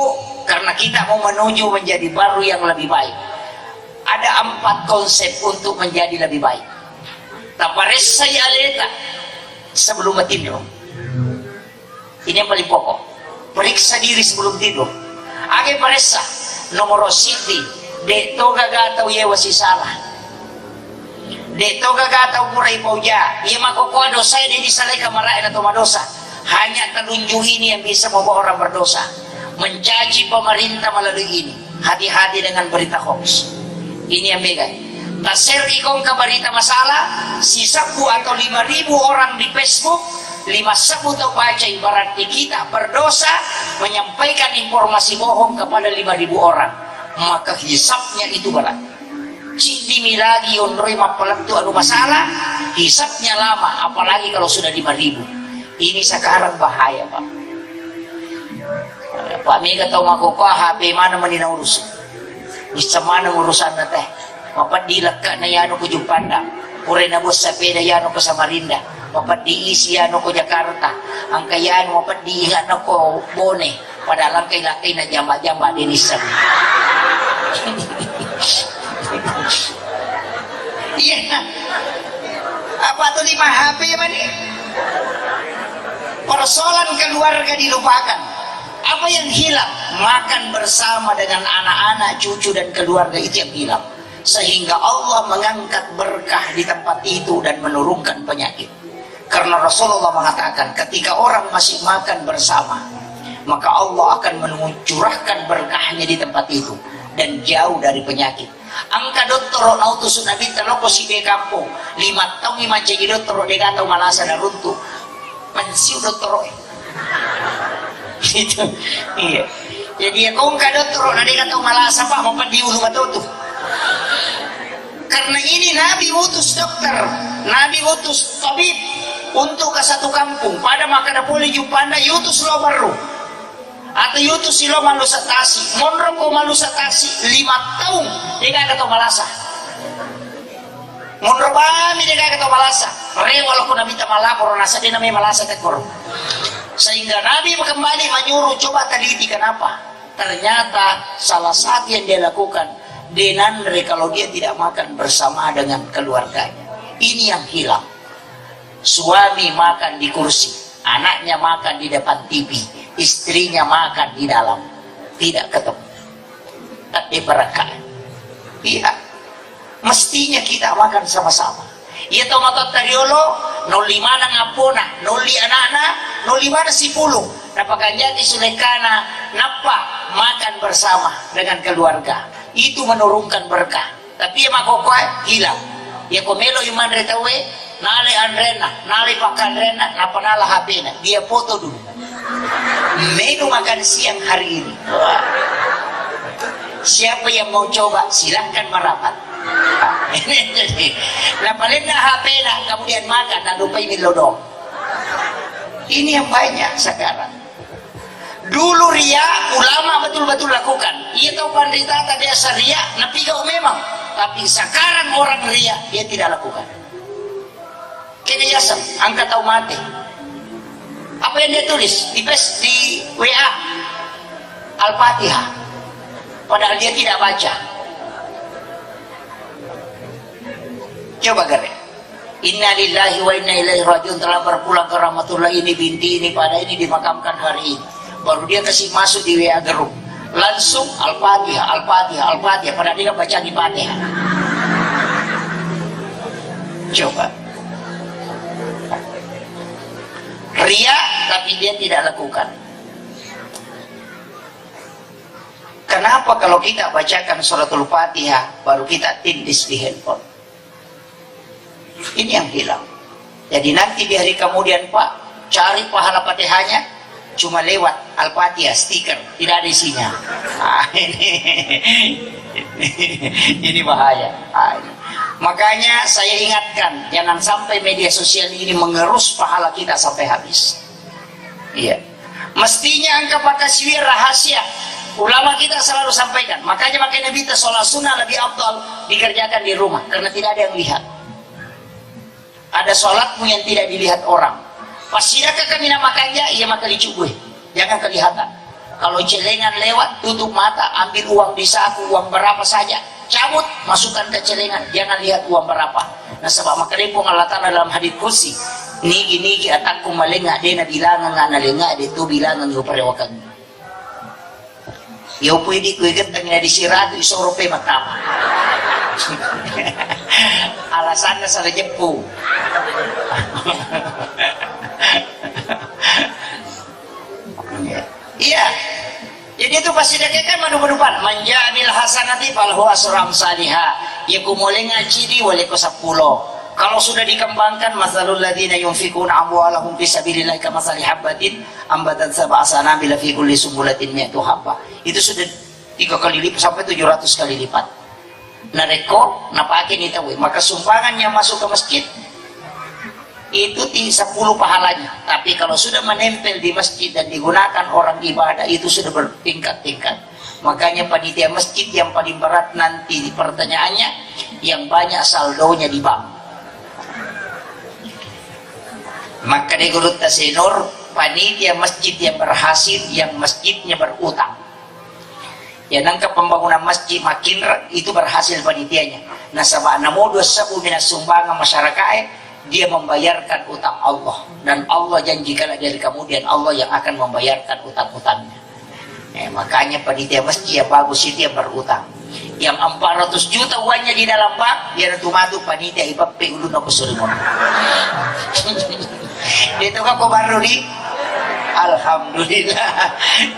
karena kita mau menuju menjadi baru yang lebih baik. Ada 4 konsep untuk menjadi lebih baik. Tapares saya aleta sebelum tidur. Ini yang paling pokok. Periksa diri sebelum tidur. Age paresa nomor siti de toga gatau ye wasi salah. De toga gatau purai pauja. Ye makokoa dosa de disalai kamarain atau madosa. Hanya telunjuk ini yang bisa membawa orang berdosa. Mencaci pemerintah melalui ini. Hati-hati dengan berita hoax. Ini yang mega. Taser ikon ke berita masalah. Sisaku atau 5.000 orang di Facebook. 5 sebut atau baca berarti kita berdosa menyampaikan informasi bohong kepada 5.000 orang, maka hisapnya itu berat. Cindi lagi ondroi mapalatu anu masalah, hisapnya lama, apalagi kalau sudah 5.000. Ini sekarang bahaya Pak. Pak Mega tahu makoko HP mana menina urus, bisa mana urusan teh. Mapat dilaka na yano ko Jumpanda, pure na bos sepeda yano ko Samarinda. Mapat diisi ano ko Jakarta, ang kayaan mapat diingat ako Bone, padahal kay na jamba-jamba dinisan. Iya, apa tuh 5 HP man? Persoalan keluarga dilupakan. Apa yang hilang? Makan bersama dengan anak-anak, cucu dan keluarga itu yang hilang. Sehingga Allah mengangkat berkah di tempat itu dan menurunkan penyakit. Karena Rasulullah mengatakan ketika orang masih makan bersama, maka Allah akan mencurahkan berkahnya di tempat itu dan jauh dari penyakit. Angka doktor autus nabi teloko si de kampung 5 tahun lima jadi doktor de gatau malasa dan runtuh pensiun doktor itu iya. Jadi ya kau angka doktor de gatau malasa Pak mau diulu batu tuh. Karena ini Nabi utus dokter, Nabi utus tabib untuk ke satu kampung. Pada maka boleh Jumpanda yutus lo baru atau yutus silo malusatasi. Monro ko malusatasi 5 tahun dia kata malasa. Monro bami dia kata malasa. Re walaupun Nabi tak malapor nasa dia namanya malasa tekor. Sehingga Nabi kembali menyuruh coba teliti kenapa. Ternyata salah satu yang dia lakukan denandre kalau dia tidak makan bersama dengan keluarganya. Ini yang hilang. Suami makan di kursi, anaknya makan di depan TV, istrinya makan di dalam, tidak ketemu. Tapi berkah. Iya, mestinya kita makan sama-sama. Iya toh matot tariolo, 05 na ngapuna, 05 anak-anak, 05 na sipulong. Napakanya di sulekana, napa makan bersama dengan keluarga. Itu menurunkan berkah. Tapi yang makokoy hilang. Ya komelo iman retawe, nale andrena, nale pakan rena, napanala HP na. Dia foto dulu. Menu makan siang hari ini. Wah. Siapa yang mau coba silahkan merapat. Napalin na HP na, kemudian makan, dan lupa ini lodong. Ini yang banyak sekarang. Dulu ria ulama betul-betul lakukan. Ia tahu pandita tadi asal ria, napigau memang. tapi sekarang orang ria, dia tidak lakukan. Kena Yasam, angkat tahu mati. Apa yang dia tulis di WA? Al-Fatihah. Padahal dia tidak baca. Coba gare. Inna lillahi wa inna ilaihi rajiun, telah berpulang ke rahmatullah, ini binti ini pada ini dimakamkan hari ini. Baru dia kasih masuk di WA grup. Langsung Al-Fatihah, Al-Fatihah, Al-Fatihah. Padahal dia baca di Fatihah. Coba. Ria tapi dia tidak lakukan. Kenapa kalau kita bacakan suratul Fatihah baru kita tindis di handphone? Ini yang hilang. Jadi nanti di hari kemudian Pak, cari pahala Fatihahnya cuma lewat Al-Fatihah stiker, tidak ada isinya. Ini bahaya. Makanya saya ingatkan, jangan sampai media sosial ini mengerus pahala kita sampai habis. Iya. Mestinya angka pakaswir rahasia. Ulama kita selalu sampaikan. Makanya Nabi kita sholat sunnah lebih afdal dikerjakan di rumah karena tidak ada yang lihat. Ada sholatmu yang tidak dilihat orang. Pasidakah kami namakannya, ia maka dicubuh. Jangan kelihatan. Kalau celengan lewat, tutup mata, ambil uang di saku, uang berapa saja. Cabut, masukkan ke celengan, jangan lihat uang berapa. Nah sebab maka ripong Allah Ta'ala dalam hadits kursi. Nigi atakku malenga, dia na bilangan nga nalenga, dia tu bilangan yung parewakan. Yaw pwede ko ikat na disirado, isorope matama. Alasan na sa rejep po. Iya. Jadi itu pasti kan manu-manupan manjamil hasanati falhu asram salihah yakumulenga cidi wale ko 10. Kalau sudah dikembangkan masalul ladina yunfikuna amwalahum fi sabilillah kamathali habatin ambatat sab'a sanabila fi kulli sumbulatin mi'atu habba. Itu sudah 3 kali lipat sampai 700 kali lipat. Nareko napake ni tawi, maka sumbangan yang masuk ke masjid itu 10 pahalanya. Tapi kalau sudah menempel di masjid dan digunakan orang ibadah, itu sudah bertingkat-tingkat. Makanya panitia masjid yang paling berat nanti pertanyaannya, yang banyak saldonya di bank. Maka di Gurut Tasenur, panitia masjid yang berhasil, yang masjidnya berutang. Ya nangka pembangunan masjid makin itu berhasil panitianya. Nah sabah namodo sabu minas sumbangan masyarakat, dia membayarkan utang Allah, dan Allah janjikan dari kemudian Allah yang akan membayarkan utang-utangnya. Makanya panitia masjid yang bagus itu yang berutang. Yang 400 juta uangnya di dalam bank, dia tumatu panitia ibape ulun aku surimon. Itu kok baru di Alhamdulillah.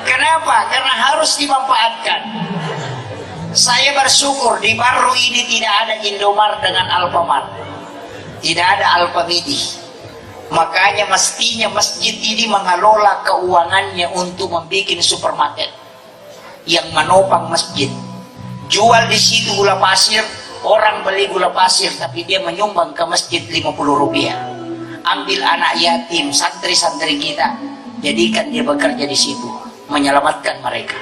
Kenapa? Karena harus dimanfaatkan. Saya bersyukur di Baru ini tidak ada Indomart dengan Alfamart. Tidak ada Alfamidi. Makanya mestinya masjid ini mengelola keuangannya untuk membuat supermarket yang menopang masjid. Jual di situ gula pasir, orang beli gula pasir tapi dia menyumbang ke masjid 50 rupiah. Ambil anak yatim, santri-santri kita, jadikan dia bekerja di situ, menyelamatkan mereka.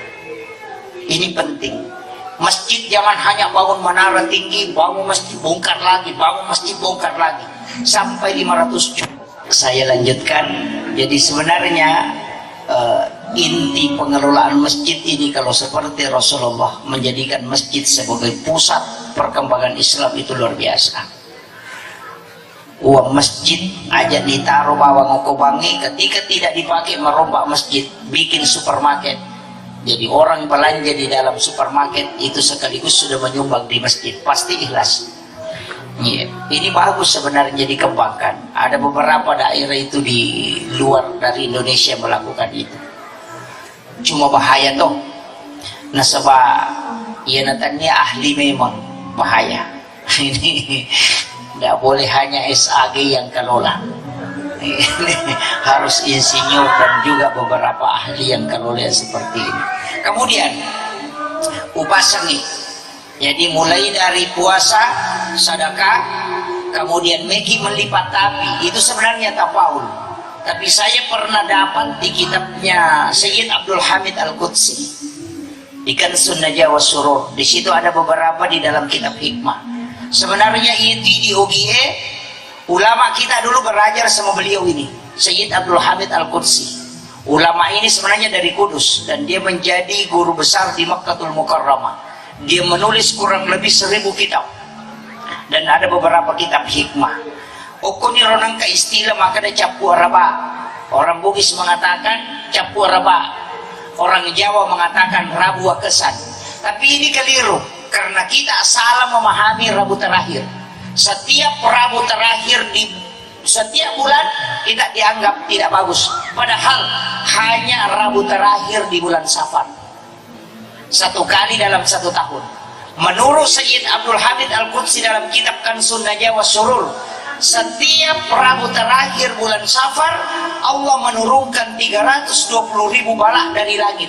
Ini penting. Masjid jangan hanya bangun menara tinggi, bangun masjid bongkar lagi, bangun masjid bongkar lagi, sampai 500 juta. Saya lanjutkan. Jadi sebenarnya inti pengelolaan masjid ini kalau seperti Rasulullah menjadikan masjid sebagai pusat perkembangan Islam itu luar biasa. Uang masjid aja ditaruh bawang ngokobangi, ketika tidak dipakai merombak masjid, bikin supermarket. Jadi orang belanja di dalam supermarket itu sekaligus sudah menyumbang di masjid, pasti ikhlas. Ini bagus sebenarnya dikembangkan. Ada beberapa daerah itu di luar dari Indonesia melakukan itu. Cuma bahaya toh. Nah sebab ya nantinya ahli memang bahaya. Ini tidak boleh hanya SAG yang kelola. Harus insinyur dan juga beberapa ahli yang kelola seperti ini. Kemudian upasangi. Jadi mulai dari puasa, sedekah, kemudian megi melipat api, itu sebenarnya tafaul. Tapi saya pernah dapat di kitabnya Sayyid Abdul Hamid Al-Qudsi. Ikan Sunnah wa Surur. Di situ ada beberapa di dalam kitab hikmah. Sebenarnya itu di UGE, ulama kita dulu belajar sama beliau ini, Sayyid Abdul Hamid Al-Qudsi. Ulama ini sebenarnya dari Kudus dan dia menjadi guru besar di Makkatul Mukarramah. Dia menulis kurang lebih 1000 kitab dan ada beberapa kitab hikmah. Okoni ronang ke istilah maka ada capu araba. Orang Bugis mengatakan capu araba. Orang Jawa mengatakan Rabu Kesan. Tapi ini keliru karena kita salah memahami Rabu terakhir. Setiap Rabu terakhir di setiap bulan tidak dianggap tidak bagus. Padahal hanya Rabu terakhir di bulan Safar. 1 kali dalam 1 tahun. Menurut Sayyid Abdul Hamid Al-Qudsi dalam kitab Kansun Najwa Surur, setiap Rabu terakhir bulan Safar Allah menurunkan 320.000 balak dari langit,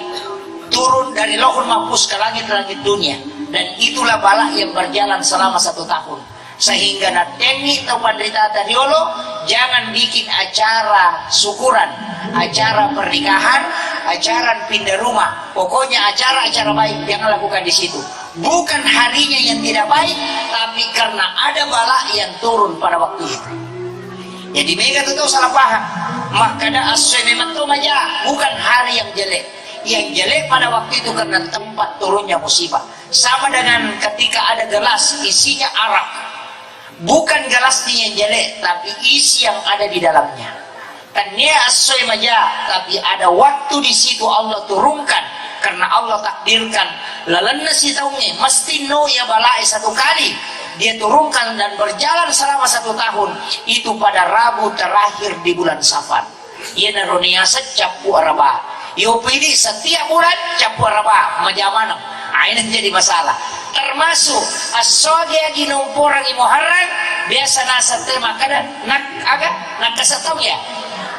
turun dari Lauhul Mahfuz ke langit-langit dunia, dan itulah balak yang berjalan selama 1 tahun. Sehingga natengi atau penderita tadiolo jangan bikin acara syukuran, acara pernikahan, acara pindah rumah, pokoknya acara-acara baik jangan lakukan di situ. Bukan harinya yang tidak baik, tapi karena ada bala yang turun pada waktu itu. Jadi mereka itu salah paham. Maka ada asy memang aja, bukan hari yang jelek. Yang jelek pada waktu itu karena tempat turunnya musibah. Sama dengan ketika ada gelas isinya arak. Bukan gelasnya yang jelek, tapi isi yang ada di dalamnya. Tanya asy aja, tapi ada waktu di situ Allah turunkan. Karena Allah takdirkan lalan nasi tahunnya mesti no ya balai 1 kali dia turunkan dan berjalan selama 1 tahun itu pada Rabu terakhir di bulan Safar. Ia naronia capu araba. Yo pilih setiap bulan capu araba majamana. Ini jadi masalah. Termasuk asoge ginomporang Muharram biasa nasa tema kada nak kasatau ya.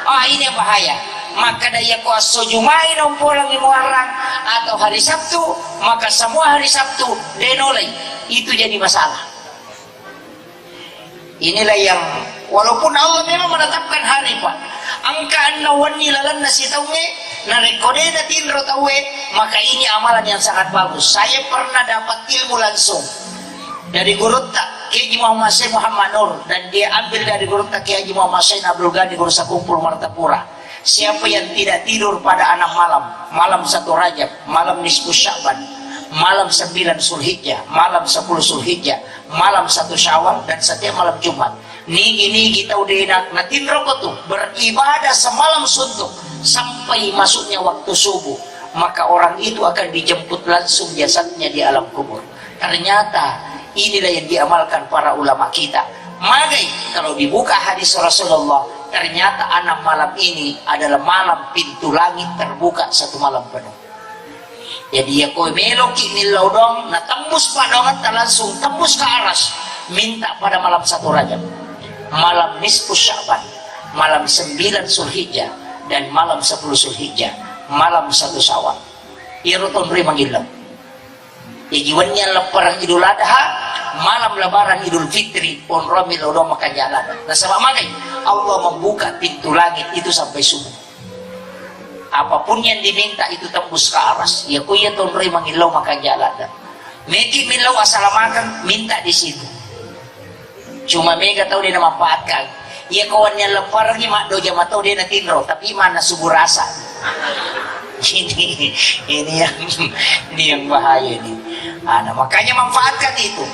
Ini yang bahaya. Maka daya kuasa Jumai nompolang di Muharram atau hari Sabtu, maka semua hari Sabtu denolai, itu jadi masalah. Inilah yang walaupun Allah memang menetapkan hari Pak, angka annawani lalan nasi taunge narekode datin rotawe, maka ini amalan yang sangat bagus. Saya pernah dapat ilmu langsung dari guru tak Kiai Muhammad Syekh Muhammad Nur, dan dia ambil dari guru tak Kiai Muhammad Syekh Abdul Ghani Guru Sakumpul Martapura. Siapa yang tidak tidur pada 6 malam, malam 1 Rajab, malam nisfu Sya'ban, malam 9 Zulhijjah, malam 10 Zulhijjah, malam 1 Syawal, dan setiap malam Jumat. Ini kita udah natin rokok tuh, beribadah semalam suntuk sampai masuknya waktu subuh, maka orang itu akan dijemput langsung jasadnya di alam kubur. Ternyata inilah yang diamalkan para ulama kita. Magai kalau dibuka hadis Rasulullah, ternyata 6 malam ini adalah malam pintu langit terbuka 1 malam penuh. Jadi ya koi meloki nilau dong, na tembus padongan langsung tembus ke aras, minta pada malam 1 Rajab, malam nisfu Sya'ban, malam 9 Zulhijjah, dan malam 10 Zulhijjah, malam 1 Syawal. Ia ruton beri manggilem. Ijiwannya lebaran Idul Adha, malam lebaran Idul Fitri, pon romi lodo makan jalan. Nah sama makai Allah membuka pintu langit itu sampai subuh. Apapun yang diminta itu tembus ke aras. Ya kuya ton rei mangilau makan jalan. Meki milau asal makan minta di situ. Cuma mega tahu dia memanfaatkan. Ya kawannya lebaran ni mak doja matau dia natinro, tapi mana subuh rasa. ini yang bahaya ini. Nah, makanya manfaatkan itu.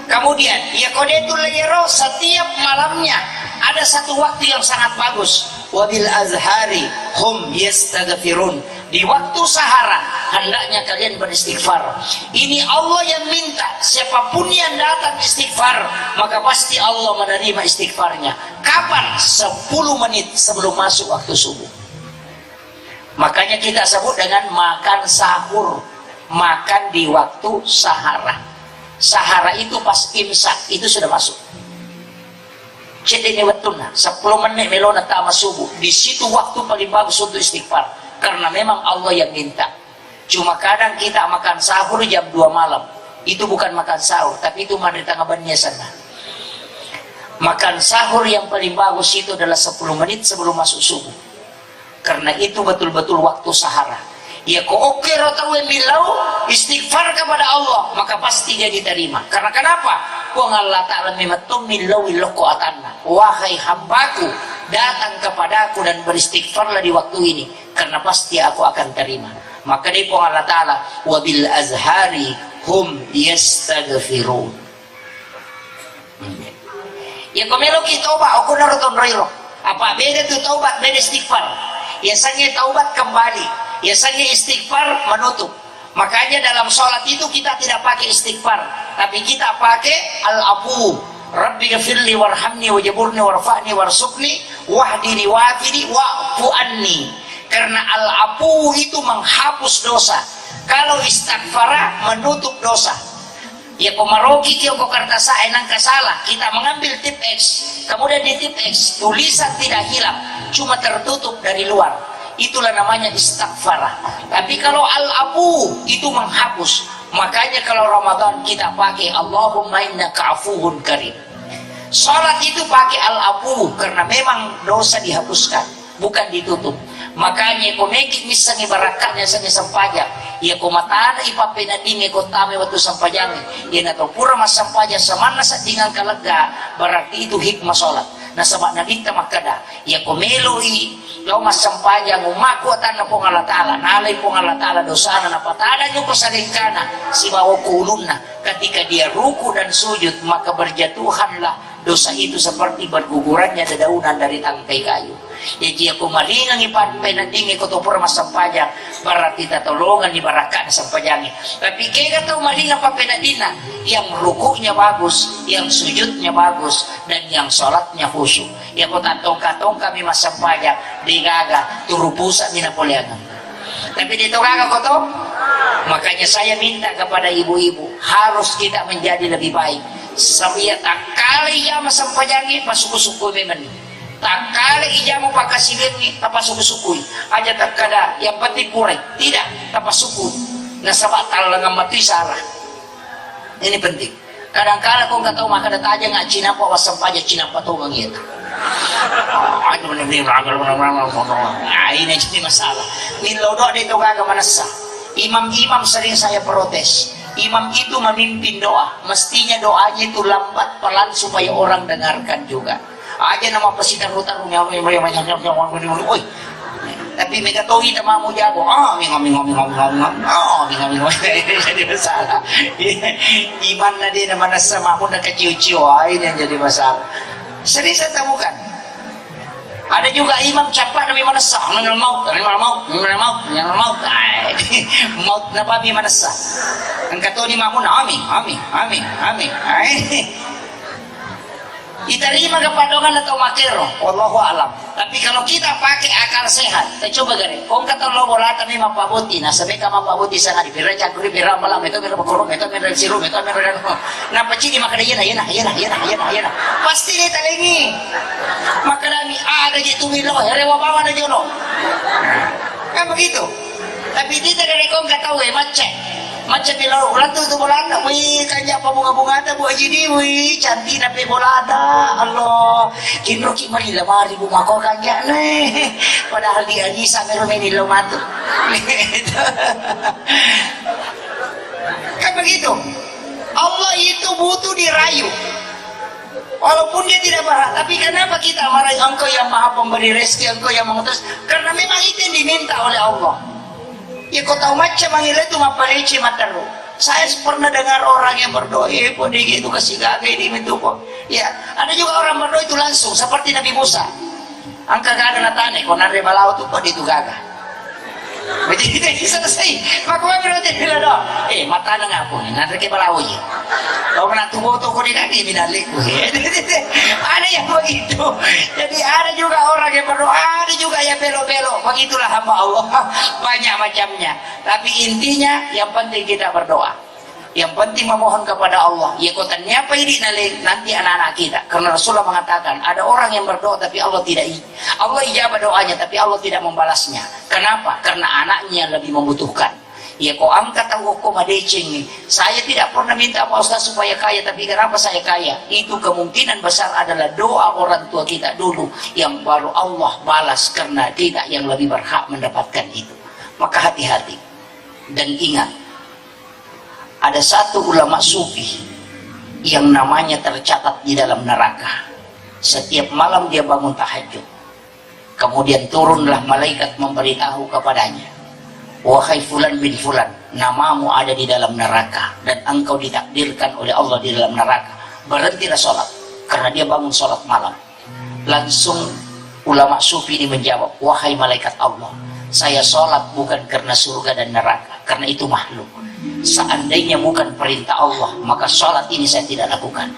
Kemudian ya kodetul lero setiap malamnya ada satu waktu yang sangat bagus. Wabil azhari hum yastaghfirun. Di waktu sahara hendaknya kalian beristighfar. Ini Allah yang minta, siapapun yang datang istighfar maka pasti Allah menerima istighfarnya. Kapan? 10 menit sebelum masuk waktu subuh. Makanya kita sebut dengan makan sahur, makan di waktu sahara. Sahara itu pas imsak itu sudah masuk. Jadi ini betulnya 10 menit melona tama subuh. Di situ waktu paling bagus untuk istighfar, karena memang Allah yang minta. Cuma kadang kita makan sahur jam 2 malam. Itu bukan makan sahur, tapi itu mana di tengah bannya sana. Makan sahur yang paling bagus itu adalah 10 menit sebelum masuk subuh. Karena itu betul-betul waktu sahara. Ya ko oke rotawe milau istighfar kepada Allah, maka pasti dia diterima. Karena kenapa? Wa Allah Ta'ala mimatum milau iloko atanna. Wahai hambaku, datang kepadaku dan beristighfarlah di waktu ini, karena pasti aku akan terima. Maka dia Allah Ta'ala wabil azhari hum yastaghfirun. Ya komelo ki taubat aku naruton roiro. Apa beda tuh taubat, beda istighfar. Biasanya taubat kembali, biasanya istighfar menutup. Makanya dalam sholat itu kita tidak pakai istighfar, tapi kita pakai al-afu. Rabbi ghafirli warhamni wajaburni warfa'ni warsukni wahdini wafini wa'fu anni. Karena al-afu itu menghapus dosa. Kalau istighfar menutup dosa. Ya komaroki kio kokartasa enang kasalah, kita mengambil tip X, kemudian di tip X tulisan tidak hilang, cuma tertutup dari luar. Itulah namanya istighfar. Tapi kalau al-afu itu menghapus. Makanya kalau Ramadan kita pakai Allahumma innaka afuwun karim. Salat itu pakai al-afu karena memang dosa dihapuskan, bukan ditutup. Makanya komeki misalnya barakatnya sange sampaja, ya komatana ipapena dinge kotame waktu sampajang, ya nato pura mas sampaja samana sa tingang kalega, berarti itu hikmah salat. Nah sabak nabita makada, ya komeloi lau mas sampaja ngumaku atan na pong Allah Ta'ala, nalay pong Allah Ta'ala dosana na patada nyo ko sa lingkana, si bawa kulunna, ketika dia ruku dan sujud, maka berjatuhanlah dosa itu seperti bergugurannya dedaunan dari tangkai kayu. Jadi aku malingang ipanpay na dingi ko to pura masampajang para kita tolongan di barakan sampajangin. Tapi kaya ka malingang pa pinadina yang rukunya bagus, yang sujudnya bagus, dan yang sholatnya khusyuk. Ya ko tatong-katong kami masampajang di gaga turupusa minapuliangan. Tapi dito gaga ko to, makanya saya minta kepada ibu-ibu harus kita menjadi lebih baik. Sabiya tak kali ya masampajangin pasuku-suku memang. Tak kali ijamu pakasilingi tapasukui aja tak kada yang penting kurai tidak tapasuku nasabak talangan mati sarah. Ini penting. Kadang-kadang kau nggak tahu maka data aja nggak Cina apa wasam aja Cina apa tuh begitu. Ini jadi masalah. Nilodo itu kagak manasa. Imam-imam sering saya protes. Imam itu memimpin doa, mestinya doanya itu lambat pelan supaya orang dengarkan juga. Aja nama pesitan rutan tapi mereka tahu kita mau jago jadi masalah. Iman dia nama nasa maupun nak keciu-ciu ini yang jadi masalah. Sering saya temukan ada juga imam cepat nabi manasa maut nabi manasa angkat tu ni mamun amin diterima kepadongan atau makero, wallahu alam. Tapi kalau kita pakai akal sehat, kita coba gani. Kung kata lo bola kami mapabuti, nah sabi ka mapabuti sana di pira cakuri pira malam itu pira pakurong itu pira siru itu pira na pacini makadaya na. Pasti dia talengi. Makadami ada gitu milo, rewa bawa na jono. Kan begitu. Tapi dia dari kong kata we macam bilang ulang tu bolanda, wih kanya apa bunga-bunga ada buat jadi, wih cantik nape bolanda, Allah, kinro kimari lemari bunga kau kanya nih, padahal dia ni sambil meni lematu, kan begitu. Allah itu butuh dirayu, walaupun dia tidak marah. Tapi kenapa kita marah? Engkau yang maha pemberi rezeki, engkau yang mengutus, karena memang itu yang diminta oleh Allah. Ya kau tahu macam manggil itu mapaleci mataru. Saya pernah dengar orang yang berdoa, pun itu kasih gagai di itu kok. Ya, ada juga orang berdoa itu langsung seperti Nabi Musa. Angka gagal natane, kau nare balau tu kok itu gagal. Begitu selesai. Maka berarti bila doa, mata nang aku ni nare ke balau je. Kau nak tunggu tu kau tidak di minaliku. Ada yang begitu. Jadi ada juga orang yang berdoa, ada juga yang belok-belok. Begitulah hamba Allah. Banyak macamnya. Tapi intinya yang penting kita berdoa. Yang penting memohon kepada Allah. Ya kotanya apa ini nanti anak-anak kita. Karena Rasulullah mengatakan ada orang yang berdoa tapi Allah tidak. Allah ijabah doanya tapi Allah tidak membalasnya. Kenapa? Karena anaknya lebih membutuhkan. Ya kau angkat aku madeceng nih. Saya tidak pernah minta Pak Ustaz supaya kaya, tapi kenapa saya kaya? Itu kemungkinan besar adalah doa orang tua kita dulu yang baru Allah balas karena kita yang lebih berhak mendapatkan itu. Maka hati-hati dan ingat, ada satu ulama sufi yang namanya tercatat di dalam neraka. Setiap malam dia bangun tahajud, kemudian turunlah malaikat memberitahu kepadanya, wahai fulan bin fulan, namamu ada di dalam neraka dan engkau ditakdirkan oleh Allah di dalam neraka. Berhentilah sholat, karena dia bangun sholat malam. Langsung ulama sufi ini menjawab, wahai malaikat Allah, saya sholat bukan karena surga dan neraka, karena itu makhluk. Seandainya bukan perintah Allah, maka sholat ini saya tidak lakukan.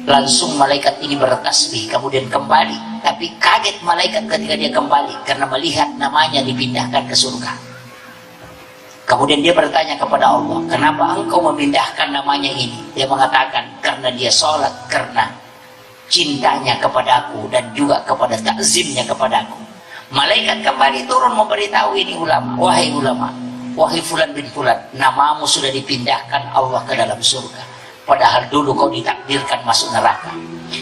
Langsung malaikat ini bertasbih, kemudian kembali. Tapi kaget malaikat ketika dia kembali, karena melihat namanya dipindahkan ke surga. Kemudian dia bertanya kepada Allah, kenapa engkau memindahkan namanya ini? Dia mengatakan, karena dia sholat, karena cintanya kepadaku dan juga kepada takzimnya kepadaku. Malaikat kembali turun memberitahu ini ulama, wahai ulama, wahai fulan bin fulan, namamu sudah dipindahkan Allah ke dalam surga, padahal dulu kau ditakdirkan masuk neraka.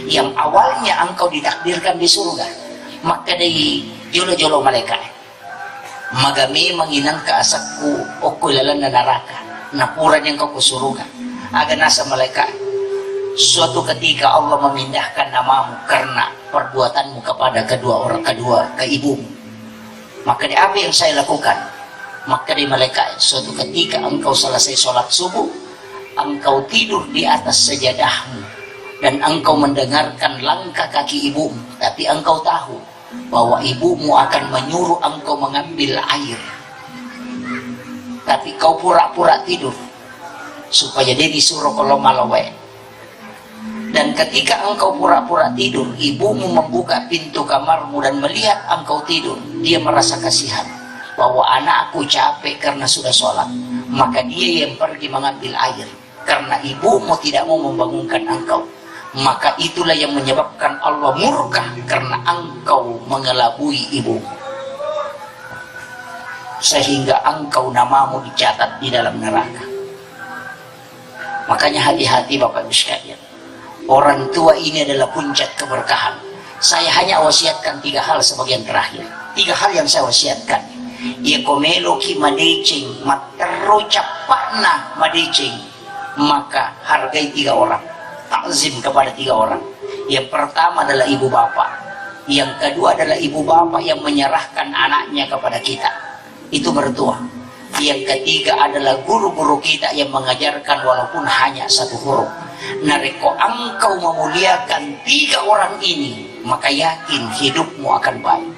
Yang awalnya engkau ditakdirkan di surga. Maka dari jolo-jolo malaikat, magami manginang kaasakku okulalan na neraka, napuran yang kau ke surga. Aga nasa malaikat, suatu ketika Allah memindahkan namamu karena perbuatanmu kepada kedua ke ibumu. Maka di apa yang saya lakukan? Maka di malaikat, suatu ketika engkau selesai sholat subuh, engkau tidur di atas sajadahmu dan engkau mendengarkan langkah kaki ibumu, tapi engkau tahu bahwa ibumu akan menyuruh engkau mengambil air, tapi kau pura-pura tidur supaya dia disuruh kalau malawe. Dan ketika engkau pura-pura tidur, ibumu membuka pintu kamarmu dan melihat engkau tidur, dia merasa kasihan bahwa anakku capek karena sudah sholat, maka dia yang pergi mengambil air. Karena ibumu tidak mau membangunkan engkau, maka itulah yang menyebabkan Allah murka karena engkau mengelabui ibumu, sehingga engkau namamu dicatat di dalam neraka. Makanya hati-hati Bapak Ibu sekalian, orang tua ini adalah puncak keberkahan. Saya hanya wasiatkan 3 hal sebagian terakhir. 3 hal yang saya wasiatkan. Ya komelo ki madecing matero capakna madecing, maka hargai 3 orang, takzim kepada 3 orang. Yang pertama adalah ibu bapak, yang kedua adalah ibu bapak yang menyerahkan anaknya kepada kita, itu mertua. Yang ketiga adalah guru-guru kita yang mengajarkan walaupun hanya 1 huruf. Nareko engkau memuliakan 3 orang ini, maka yakin hidupmu akan baik.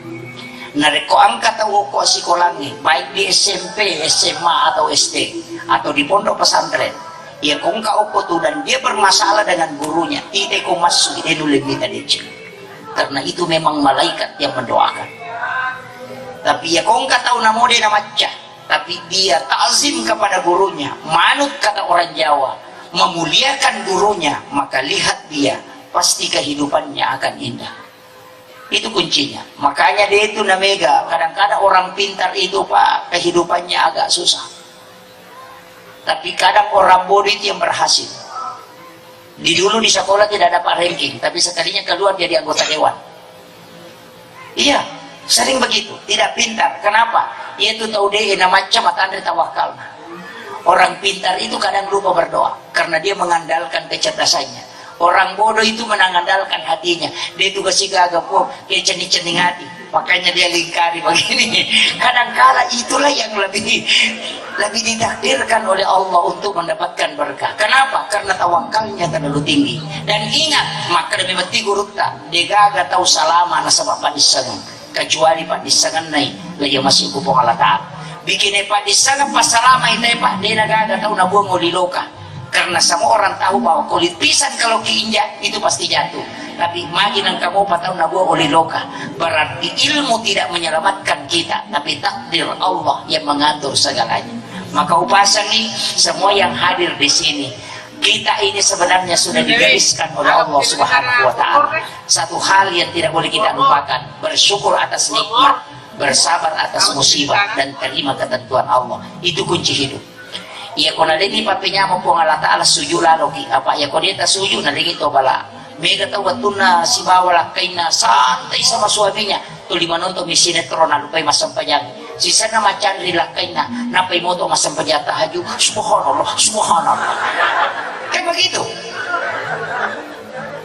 Nareko angka tahu kok sekolahnya, baik di SMP, SMA atau SD atau di pondok pesantren. Ya kong kau tuh dan dia bermasalah dengan gurunya, tidak kau masuk di lebih tadi. Karena itu memang malaikat yang mendoakan. Tapi ya kong tahu namo dia nama cah, tapi dia takzim kepada gurunya, manut kata orang Jawa, memuliakan gurunya, maka lihat dia, pasti kehidupannya akan indah. Itu kuncinya. Makanya dia itu namega, kadang-kadang orang pintar itu Pak, kehidupannya agak susah. Tapi kadang orang bodoh itu yang berhasil. Di dulu di sekolah tidak dapat ranking, tapi sekalinya keluar jadi anggota dewan. Iya, sering begitu, tidak pintar. Kenapa? Ia itu tahu dia macam atau tawakal. Orang pintar itu kadang lupa berdoa karena dia mengandalkan kecerdasannya. Orang bodoh itu mengandalkan hatinya. Dia itu kasih gagap, dia cening-cening hati, makanya dia lingkari begini. Kadang-kala itulah yang lebih ditakdirkan oleh Allah untuk mendapatkan berkah. Kenapa? Karena tawakalnya terlalu tinggi. Dan ingat, maka demi mati gurukta, dia gagap tahu salama nasabah padisangan, kecuali padisangan naik lagi masih kupong Allah Ta'ala. Bikin padisangan pas salama itu Pak, dia gagap tahu nabuang uliloka. Karena semua orang tahu bahwa kulit pisang kalau keinjak itu pasti jatuh. Tapi imagine kamu patau nabuah oleh loka, berarti ilmu tidak menyelamatkan kita, tapi takdir Allah yang mengatur segalanya. Maka upasang nih semua yang hadir di sini, kita ini sebenarnya sudah digariskan oleh Allah Subhanahu wa Ta'ala. Satu hal yang tidak boleh kita lupakan, bersyukur atas nikmat, bersabar atas musibah, dan terima ketentuan Allah. Itu kunci hidup. Iya kau nalingi papinya mo po Allah Ta'ala suju lalo ki apa ya kau dia suju nalingi to bala mega tahu batuna si bawala kay na santai sama suaminya tuh lima nonton mi sinetron na lupay masampayang Sisa na macan rilakay na napay mo to masampajata haju. Subhanallah, subhanallah. Kan begitu.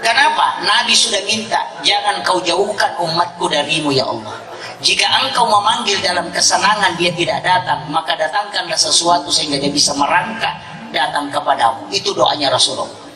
Kenapa? Nabi sudah minta, jangan kau jauhkan umatku darimu ya Allah. Jika engkau memanggil dalam kesenangan dia tidak datang, maka datangkanlah sesuatu sehingga dia bisa merangkak datang kepadamu. Itu doanya Rasulullah.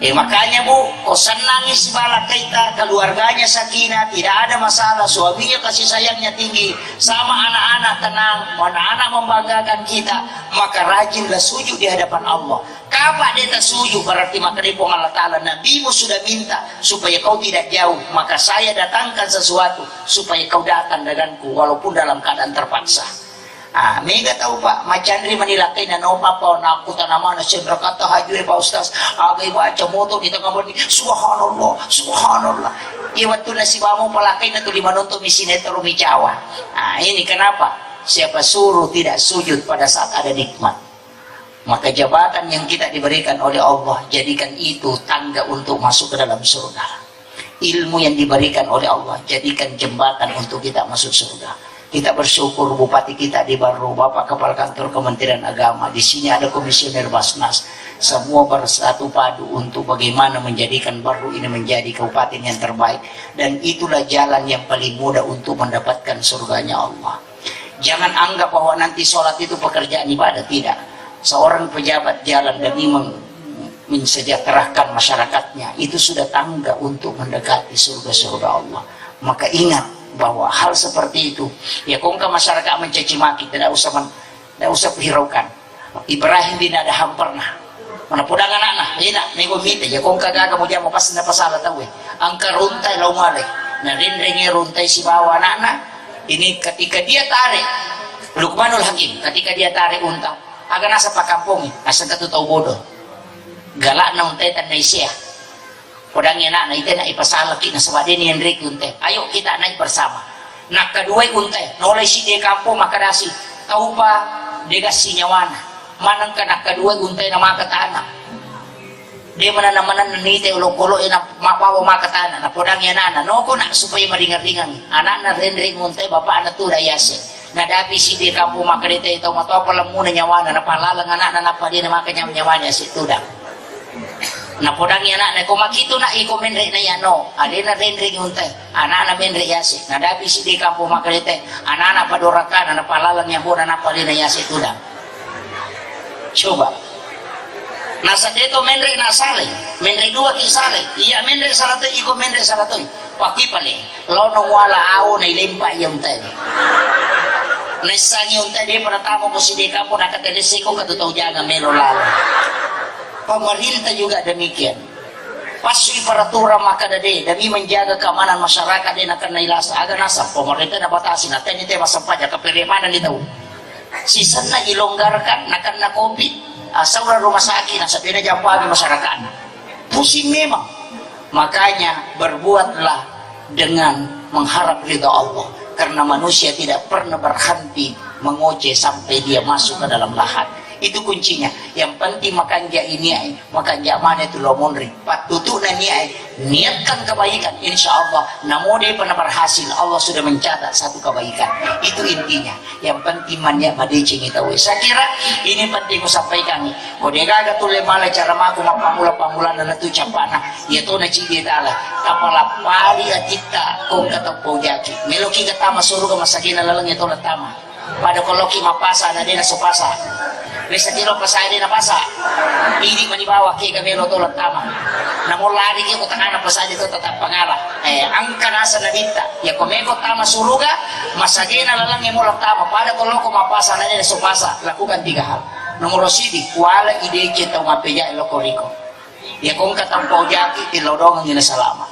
Makanya Bu, kau senangi si balak kita, keluarganya sakinah, tidak ada masalah, suaminya kasih sayangnya tinggi, sama anak-anak tenang, anak-anak membanggakan kita, maka rajinlah sujud di hadapan Allah. Kapan dia tak sujud berarti maka dari Allah Ta'ala, Nabimu sudah minta supaya kau tidak jauh, maka saya datangkan sesuatu supaya kau datang denganku walaupun dalam keadaan terpaksa. Mega tahu Pak, macandri menilai na noma pa na aku tanaman na siya berkata haju Pak Ustaz, agay baca moto di tengah berdiri, subhanallah, subhanallah. Iwat tu na si bamo palakay na tuliman untuk misinetro micawa. Ini kenapa? Siapa suruh tidak sujud pada saat ada nikmat? Maka jabatan yang kita diberikan oleh Allah, jadikan itu tangga untuk masuk ke dalam surga. Ilmu yang diberikan oleh Allah, jadikan jembatan untuk kita masuk surga. Kita bersyukur Bupati kita di Baru, Bapak Kepala Kantor Kementerian Agama, di sini ada Komisioner Basnas, semua bersatu padu untuk bagaimana menjadikan Baru ini menjadi kabupaten yang terbaik, dan itulah jalan yang paling mudah untuk mendapatkan surganya Allah. Jangan anggap bahwa nanti sholat itu pekerjaan ibadah, tidak. Seorang pejabat jalan demi mensejahterakan masyarakatnya, itu sudah tangga untuk mendekati surga-surga Allah. Maka ingat bahwa hal seperti itu, ya kong ke masyarakat mencaci maki, tidak usah hiraukan. Ibrahim bin Adham pernah mana pudang anak-anak, enak nego mite, ya kong kagaga mo diyan mo pas na pasala tawe. Angka runtay laumale, na rinringi runtay si bawa anak-anak. Ini ketika dia tarik, Luqmanul Hakim, ketika dia tarik unta, aga nasa pakampung, nasa katutaw bodo. Galak na untay tan na isya. Podangnya nak itu nak ipasalaki na sabade ni Henry unte. Ayo kita naik bersama. Nak kedua unte, nolai si de kampung makadasi. Tahu pa degasi nyawana. Manang ka nak kedua unte na makatana. Dia mana nite ulo-ulo ina mapawo makatana. Na podangnya nana noko nak supaya maringar-ringan. Anak na Henry unte bapak anak tu dayase. Nadapi si de kampung makadite ito mato pa lang muna nyawana na palalang anak na napadi na makanya si tudang. Na podangnya anak na kumakito na iko menre na yano ade na renre ngunte anak na menre yasi na dapi si di kampo makalite anak na padorakan na palalang yang bona na pali na yasi tudang. Coba nasa dito menre na sale menre dua kisale iya menre salato iko menre salato paki pali lono wala ao na ilimpa yung tayo nesang yung tayo pertama ko si di kampo nakatelesiko katutaw jaga melo lalo. Pemerintah juga demikian. Pasui peraturan maka demi menjaga keamanan masyarakat dia akan nailasa agar nasab pemerintah na batasi na teni tema sampaja keperimanan itu. Sisa na ilonggarkan nakan na COVID asal rumah sakit na sabi na jam pagi masyarakat. Pusing memang. Makanya berbuatlah dengan mengharap ridha Allah, karena manusia tidak pernah berhenti mengoceh sampai dia masuk ke dalam lahat. Itu kuncinya. Yang penting makanja ini ay, makanja mana itu lo monri. Patutu na niya ay, niatkan kebaikan. Insya Allah, namun dia pernah berhasil. Allah sudah mencatat satu kebaikan. Itu intinya. Yang penting manya madecing itu. Saya kira ini penting ku sampaikan. Kode gaga tule mala cara maku mapamula na tu campana. Yato na cidi tala. Kapala pali atita kung katapau jaki. Meloki katama suruh masakin na lalang ito latama. Pada koloki mapasa na din na supasa. Bisa tiro pasay din na pasa. Hindi manibawa kay gamelo tulad tama. Namulari kay utangana pasay dito tatap pangala. Ang kanasa na dita. Ya komeko tama suruga, masagina na lang yung mulang tama. Pada koloko mapasa na din na supasa. Lakukan 3 hal. Nomor sidi, wala ideje tau mapeja elokoriko. Ya kung katampaw jaki, tilodongan yun na salama.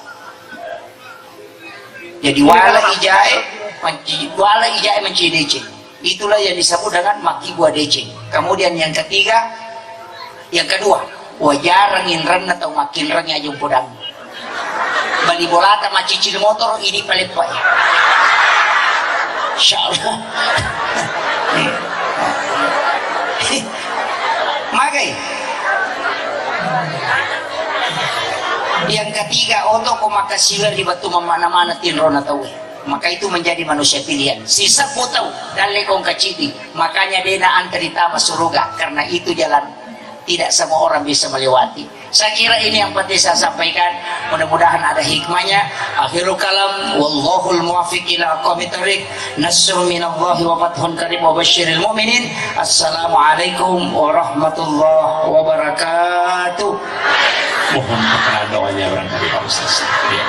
Jadi wala ijae mencideje. Itulah yang disebut dengan maki buah deceng. Kemudian yang kedua, wajarangin ren atau makin ren aja podang. Bali bolata macicil motor ini pelepay. Insyaallah. Magai. Yang ketiga, untuk kumakasilan di batu mana-mana tinron atau maka itu menjadi manusia pilihan. Sisa tahu dalai kong kaciti, makanya dia na antri tama surga, karena itu jalan tidak semua orang bisa melewati. Saya kira ini yang penting saya sampaikan, mudah-mudahan ada hikmahnya. Akhirul kalam, wallahul muwaffiq ila aqwamit thoriq, nasrun minallahi wa fathun qarib wa basyiril mu'minin. Assalamualaikum warahmatullahi wabarakatuh. Mohon perkenan doanya barangkali Pak Ustaz. Ya.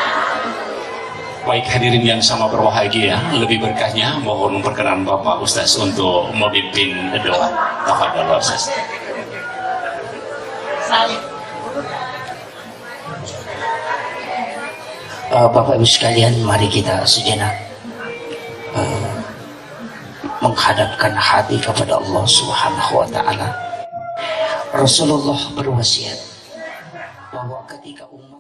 Baik hadirin yang sama berbahagia, lebih berkahnya mohon memperkenan Bapak Ustaz untuk memimpin doa. Tafadhol Ustaz. Bapak Ibu sekalian, mari kita sejenak menghadapkan hati kepada Allah Subhanahu wa taala. Rasulullah berwasiat bahwa ketika umat